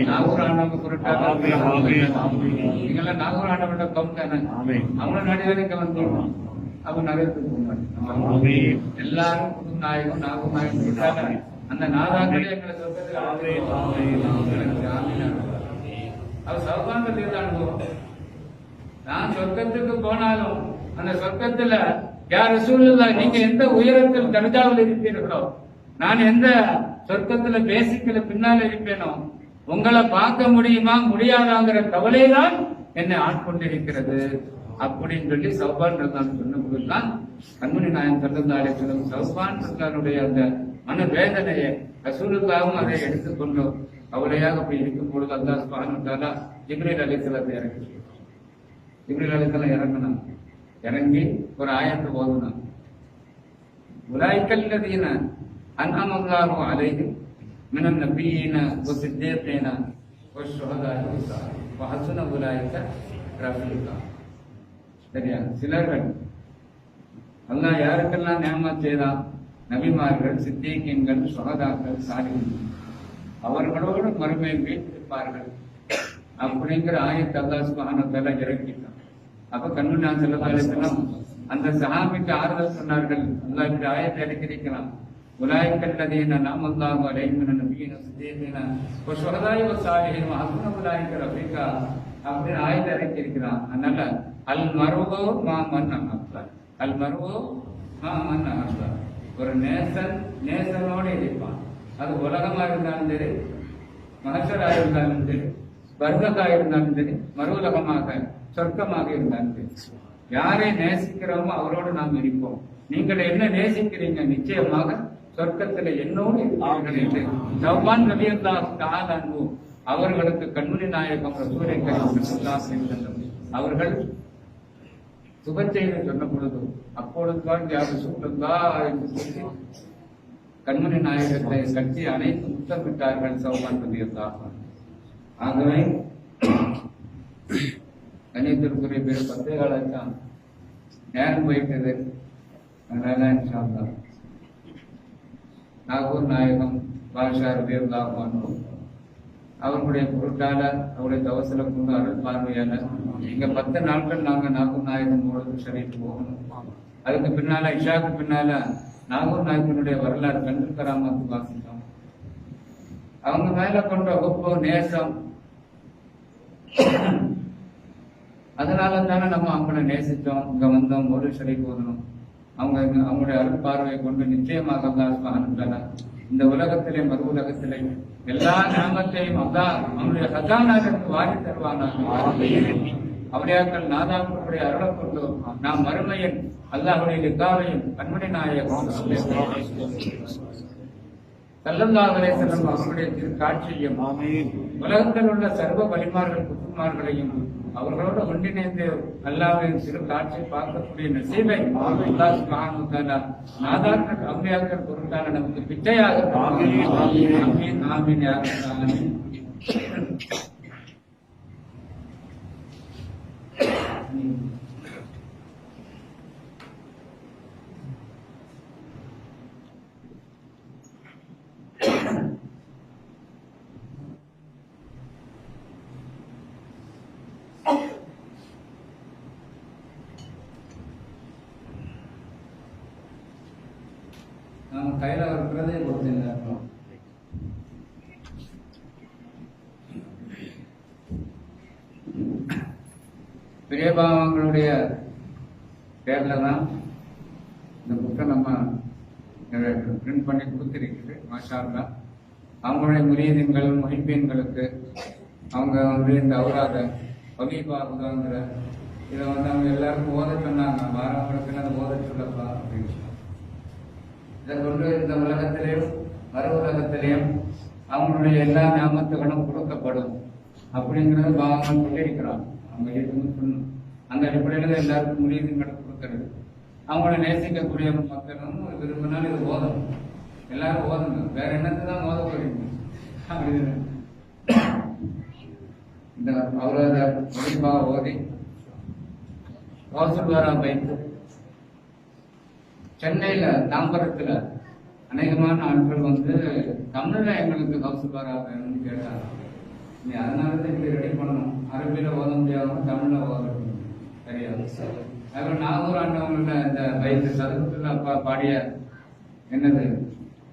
நாகூர் ஆண்டவங்க பொருட்டாக நீங்கெல்லாம் நாகூர் ஆண்டவங்க கவுண்டான அவங்கள நடிகருக்கு வந்து அவங்க நகரத்துக்கு எல்லாரும் புது நாயகம் நாகூர் நாயகம் அந்த நாதாக்களே எங்களை சொர்க்கத்தில் அவர் சௌபாந்தத்தை அனுபவம். நான் சொர்க்கத்துக்கு போனாலும் அந்த சொர்க்கத்துல யார் ரசூலுல்லாஹ் நீங்க எந்த உயரத்தில் தர்ஜாவில் இருப்பீர்களோ, நான் எந்த சொர்க்கத்துல பேசிக்கல பின்னால் இருப்பேனோ, உங்களை பார்க்க முடியுமா முடியாதாங்கிற கவலைதான் என்னை ஆட்கொண்டிருக்கிறது அப்படின்னு சொல்லி சௌபான் ரஹ்மான் சொன்ன போதுதான் கண்மணி நாயகம் ஸல்லல்லாஹு அலைஹி வஸல்லம் சௌபான் ரஹ்மானுடைய அந்த மன வேதனையை ரசூலுல்லாஹும் அதை எடுத்துக்கொண்டு கவலையாக போய் இருக்கும் பொழுது அல்லாஹ் சுப்ஹானஹு வ தஆலா ஜிப்ரீல் அலைஹிஸ்ஸலாத்தை இறக்கி, ஜிப்ரீல் அலைஹிஸ்ஸலாம் இறங்கினான். இறங்கி ஒரு ஆயத்தை ஓதுனான். உலாயிக்கல்லதீன அன்அமல்லாஹு அலைஹிம் மினன் நபியீன வஸித்தீகீன வஷ்ஷுஹதாஇ வஸ்ஸாலிஹீன் வஹஸுன உலாயிக ரஃபீகா. சரியா? சிலர்கள் அல்லாஹ் யாருக்கெல்லாம் நியமத் செய்தான், நபிமார்கள், சித்தீகீன்கள், சுஹதாக்கள், சாலிஹீன்கள், அவர்களோடு மறுமையில் வீட்டிருப்பார்கள் அப்படிங்கிற ஆயத்தை அல்லாஹ் சுப்ஹானஹு வ தஆலா இறக்கிட்டான். அப்ப கண்மணி ஸல்லல்லாஹு அலைஹி வஸல்லம் அந்த சஹாபிக்கு ஆறுதல் சொன்னார்கள். அல்லாஹ் இப்படி ஆயத்தை இறக்கியிருக்கிறான். உலாயிக்கல்லதீன அன்அமல்லாஹு அலைஹிம் மினன் நபிய்யின வஸ்ஸித்தீகீன வஷ்ஷுஹதாஇ வஸ்ஸாலிஹீன் வஹஸுன உலாயிக ரஃபீகா அப்படின்னு ஆயத்தை இறக்கியிருக்கிறான். அதனால அல் மர்வு மா மன் அஹப்ப, அல் மர்வு மா மன் அஹப்ப. ஒரு நேசனோடு இருப்பான். அது உலகமா இருந்தாலும் சரி, மகசராக இருந்தாலும் சரி, பர்தக்காக இருந்தாலும் சரி, மறு உலகமாக சொர்க்கமாக இருந்தாலும் சரி, யாரை நேசிக்கிறோமோ அவரோடு நாம் இருப்போம். நீங்கள் என்ன நேசிக்கிறீங்க, நிச்சயமாக சொர்க்கத்தில் என்னோடு இருப்பார்கள் என்று சௌபான் ரலியல்லாஹு தஆலா அன்ஹு அவர்களுக்கு கண்மணி நாயகம் ரசூலை கரீம் ஸல்லல்லாஹு அலைஹி வஸல்லம் அவர்கள் சுப செய்தி சொன்ன பொழுது அப்பொழுதுதான் யாரு ரசூலுல்லாஹ் என்று சொல்லி கண்மணி நாயகத்தை கட்சி அனைத்து முத்தமிட்டார்கள் சௌபான் ரலியல்லாஹு அன்ஹு. ஆகவே கணியத்திற்குரிய பேர் 10 காலம் நேரம் போயிட்டது. அதனால இன்ஷா அல்லாஹ் நாகூர் நாயகம் பாஷா ரலியல்லாஹு அன்ஹு அவர்களுடைய பொருட்டால அவருடைய தவசல கொண்டு அருள் பார்வையால இங்க 10 நாட்கள் நாங்க நாகூர் நாயகம் முழுவதும் ஷரீஃப் போகணும். அதுக்கு பின்னால இஷாக்கு பின்னால நாகூர் நாயகனுடைய வரலாறு கண்டு கராமத்து வாசித்தோம். அவங்க மேல கொண்ட ஒப்போ நேசம், அதனால தானே நம்ம அவங்களை நேசித்தோம், இங்க வந்தோம், ஒரு ஷரீஃப் ஓதணும். அவங்களுடைய அருள் பார்வையை கொண்டு நிச்சயமாக அல்லாஹ் சுப்ஹானஹு வ தஆலா இந்த உலகத்திலே மறு உலகத்திலே எல்லா நியமத்தையும் அல்லாஹ் அவனுடைய கஜானாவிற்கு வாரி தருவானாக. அவளியாக்கள் நாதாக்களுடைய அருளை கொண்டு நாம் மறுமையில் அல்லாஹ்வுடைய லிகாவையும் கண்மணி நாயகம் ஸல்லல்லாஹு அலைஹி வஸல்லம் அவருடைய திருக்காட்சியையும் உலகத்தில் உள்ள சர்வ வலிமார்கள் குத்துமார்களையும் அவர்களோடு ஒன்றிணைந்து அல்லாஹ்வின் திருக்காட்சியை பார்க்கக்கூடிய நசீபை அல்லாஹ் சுப்ஹானஹு வ தஆலா நாதாக்கள் அவ்லியாக்கள் பொருட்டான நமக்கு பிச்சையாக ஆமீன் ஆமீன் யா ரப்பல் ஆலமீன். நம்ம கையில இருக்கிறதே கொடுத்துருந்தோம். பெரியபாவங்களுடைய பேர்ல தான் இந்த புக்கை நம்ம பிரிண்ட் பண்ணி கொடுத்துருக்குது. மாஷா அல்லாஹ். அவங்களுடைய முரீதீன்கள் முஹிப்பீன்களுக்கு அவங்க வந்து இந்த அவுராத பகீபாகுதாங்கிற இதை வந்து அவங்க எல்லாருக்கும் ஓத சொன்னாங்க. வாரவங்களுக்கு அதை ஓத சொல்லப்பா அப்படின்னு. இதை கொண்டு இந்த உலகத்திலேயும் மறு உலகத்திலேயும் அவங்களுடைய எல்லா ஞாபகத்துகளும் கொடுக்கப்படும் அப்படிங்கிறது பாவங்கள் சொல்லியிருக்கிறாங்க. அவங்க எதுவும் சொல்லணும். அந்த அடிப்படையில் எல்லாருக்கும் முரீதீன்களுக்கு கொடுக்கறது. அவங்கள நேசிக்கக்கூடிய மக்களும் விரும்பினாலும் இது ஓதணும். எல்லாரும் ஓதணும். வேற என்னத்தை தான் ஓத போறீங்க அப்படின்னு இந்த அவரோட மொழிபா ஓதி கௌசல்வாரா பைத்து சென்னையில தாம்பரத்துல அநேகமான ஆட்கள் வந்து தமிழ்ல எங்களுக்கு கௌசல்வாரா வேணும்னு கேட்டாங்க. நீ அதனாலதான் இப்படி ரெடி பண்ணணும். அரபியில ஓத முடியாம தமிழ்ல ஓதணும். சரியா? அப்புறம் நாகூர் ஆண்டவங்கள இந்த பைத்து சதுரத்துல அப்பா பாடிய என்னது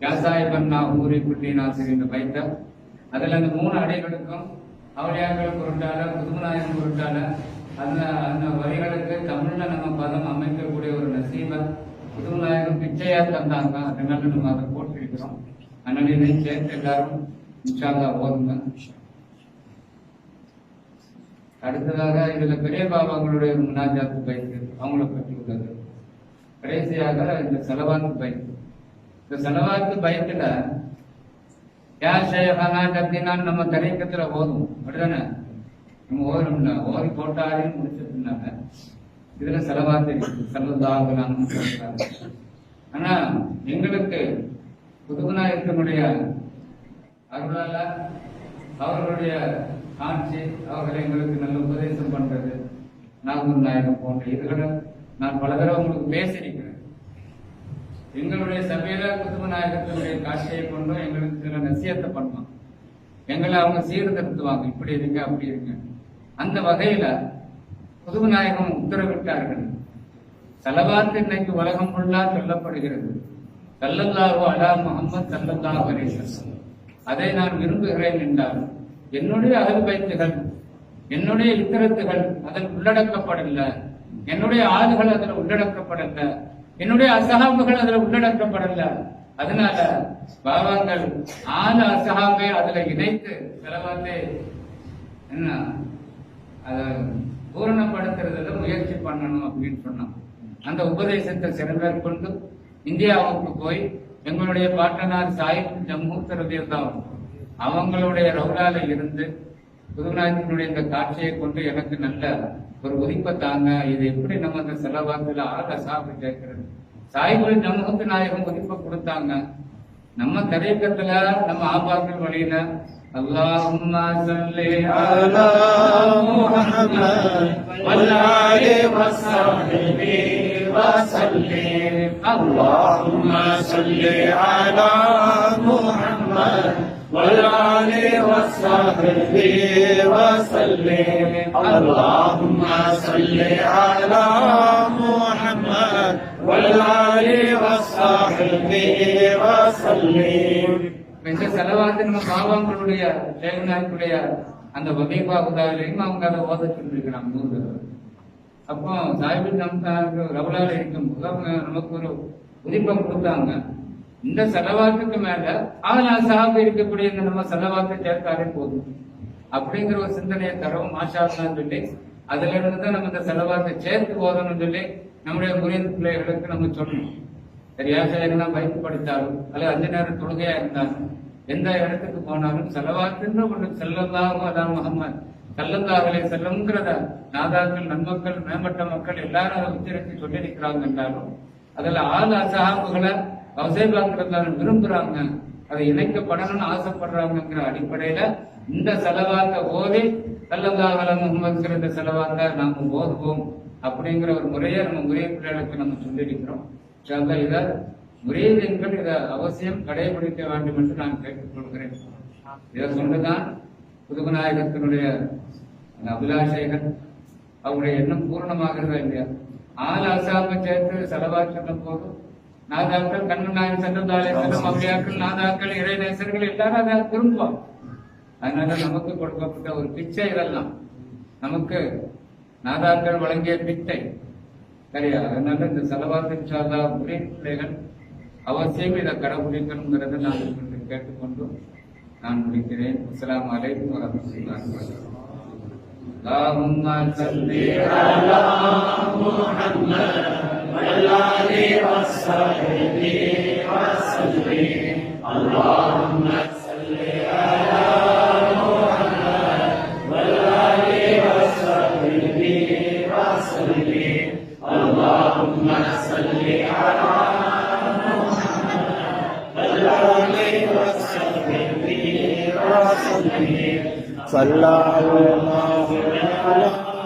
யாசாயிபன் நாகூரி குட்டி நாசிர் இந்த பைத்த அதுல அந்த 3 அடைகளுக்கும் அவளியாக்கள் பொருட்டால புதுமநாயகம் பொருட்டால அந்த அந்த வரிகளுக்கு தமிழ்ல நம்ம பதம் அமைக்கக்கூடிய ஒரு நசீபை புதுமநாயகம் பிச்சையா தந்தாங்க. அதனால நம்ம அதை போட்டிருக்கிறோம். அதனால இதை சேர்த்து எல்லாரும் இன்ஷா அல்லாஹ் ஓதுங்க. அடுத்ததாக இதுல பெரிய பாபாங்களுடைய ஒரு முனாஜாத்து பைத்து அவங்கள பற்றி உள்ளது. கடைசியாக இந்த செலவாத்து பைத்து. இந்த செலவாத்து பைத்துல நம்ம தரைக்கத்துல ஓதும் அப்படிதானே நம்ம ஓதணும்ல. ஓதி போட்டாலும் முடிச்ச பின்னால இதுல செலவாத்து செலவுதாகலாம். ஆனா எங்களுக்கு புதுநாயகத்தினுடைய அருளால அவர்களுடைய ஆட்சி, அவர்களை எங்களுக்கு நல்ல உபதேசம் பண்றது, நாகூர் நாயகம் போன்ற இதுகளை நான் பல தடவை உங்களுக்கு பேசியிருக்கிறேன். எங்களுடைய சபையில குதுப நாயகத்தினுடைய காட்சியை கொண்டும் எங்களுக்கு சில நசியத்தை பண்ணுவாங்க, எங்களை அவங்க சீர்திருத்துவாங்க, இப்படி இருங்க அப்படி இருங்க. அந்த வகையில குதுப நாயகம் உத்தரவிட்டார்கள். ஸலவாத் இன்னைக்கு உலகம் ஃபுல்லா சொல்லப்படுகிறது. ஸல்லல்லாஹு அலா முஹம்மத் ஸல்லல்லாஹு அலைஹி வஸல்லம். அதை நான் விரும்புகிறேன் என்றால் என்னுடைய அஹ்ல் பைத்துகள், என்னுடைய இத்தரத்துகள் அதில் உள்ளடக்கப்படல, என்னுடைய ஆளுகள் அதில் உள்ளடக்கப்படல, என்னுடைய அசஹாபுகள் அதில் உள்ளடக்கப்படல. அதனால பாபாங்கள் ஆளு அசஹாபை அதுல இணைத்து ஸலவாத்தை என்ன அதை பூரணப்படுத்துறதுல முயற்சி பண்ணணும் அப்படின்னு சொன்னோம். அந்த உபதேசத்தை சிறமேற்கொண்டு இந்தியாவுக்கு போய் எங்களுடைய பாட்டனார் சாஹிப் ஜம்மூத் ரலியல்லாஹு அவங்களுடைய ரவுலால இருந்து குதுநாயகத்தினுடைய இந்த காட்சியை கொண்டு எனக்கு நல்ல ஒரு உரிப்பை தாங்க, இது எப்படி நம்ம அந்த செலவாக்குல ஆக சாப்பிட்டு கேட்கிறது. சாஹிபுல் ஜம்மூத் நாயகம் உரிப்பை கொடுத்தாங்க. நம்ம தரீக்கத்துல நம்ம ஆபாக்கள் வழியில அல்லாஹும்ம ஸல்லி அலா முஹம்மத் வல்லாஹி வஸல்லிமி வஸல்லிம். அல்லாஹும்ம ஸல்லி அலா முஹம்மத் வல்லாஹி வஸல்லிமி வஸல்லிம். அல்லாஹும்ம ஸல்லி அலா முஹம்மத் வல்லாஹி வஸல்லிமி வஸல்லிம். இந்த செலவாத்து நம்ம பாபாங்களுடைய சேகநாயக்குடைய அந்த வகைபா உதாவிலையும் அவங்க அதை ஓத சொல்லிருக்கிறாங்க 100 தடவை. அப்போ சாஹிபு நமக்கு ரவுலால இருக்கும்போது அவங்க நமக்கு ஒரு உதிப்பம் கொடுத்தாங்க. இந்த செலவாத்துக்கு மேல சாஹிபு இருக்கக்கூடிய இந்த நம்ம செலவாத்தை சேர்த்தாலே போதும் அப்படிங்கிற ஒரு சிந்தனையை தரவும் மாஷான்னு சொல்லி அதுல இருந்து நம்ம இந்த செலவாத்தை சேர்த்து ஓதணும்னு சொல்லி நம்முடைய முறியது பிள்ளைகளுக்கு நம்ம சொல்லணும். சரியாக எங்கன்னா பைக்கு படித்தாலும் அல்லது 5 நேர தொழுகையா இருந்தாலும் எந்த இடத்துக்கு போனாலும் செலவாத்துன்ற ஒன்று ஸல்லல்லாஹு அலா முஹம்மத் ஸல்லல்லாஹு அலைஹி வஸல்லம்ங்கிறத நாதாக்கள், நன்மக்கள், மேம்பட்ட மக்கள் எல்லாரும் அதை உச்சரித்து சொல்லியிருக்கிறாங்க என்றாலும் அதுல ஆள் அசஹாபுகளை வசைபாக்கள் விரும்புறாங்க, அதை இணைக்கப்படணும்னு ஆசைப்படுறாங்கிற அடிப்படையில இந்த செலவாத்தை ஓதி ஸல்லல்லாஹு அலா முஹம்மத்ங்கிற செலவாத்தை நாம ஓதுவோம் அப்படிங்கிற ஒரு முறையை நம்ம முறைய பிள்ளைகளுக்கு நம்ம சொல்லியிருக்கிறோம். இதை முரீதீன்கள் இதை அவசியம் கடைபிடிக்க வேண்டும் என்று நான் கேட்டுக்கொள்கிறேன். இதை கொண்டுதான் குதுபநாயகத்தினுடைய அபிலாஷைகள் அவருடைய எண்ணம் பூர்ணமாகிறதா இல்லையா. ஆள் அசாபை சேர்த்து செலவாக சொல்லும் போது நாதாக்கள், கண்ணநாயகம், செல்லந்தாலே செல்லும் அவ்வியாக்கள், நாதாக்கள், இறைநேசர்கள் எல்லாரும் அதை விரும்புவாங்க. அதனால நமக்கு கொடுக்கப்பட்ட ஒரு பிச்சை இதெல்லாம் நமக்கு நாதாக்கள் வழங்கிய பிச்சை சரியா. அதனால இந்த செலவாத்தின் சார்ந்தா முறை பிள்ளைகள் அவசியம் இதை கடைபிடிக்கணுங்கிறத நான் கேட்டுக்கொண்டு நான் முடிக்கிறேன். அஸ்ஸலாமு அலைக்கும் வரஹ்மத்துல்லாஹி வபரகாத்துஹு. அல்லாஹும்ம ஸல்லி அலா முஹம்மத் வல்லாஹி வஸல்லிமி வஸல்லிம். அல்லாஹும்ம ஸல்லி அலா முஹம்மத் வல்லாஹி வஸல்லிமி வஸல்லிம். اللهم صل على محمد وعلى وصحبه وسلم. صلى الله على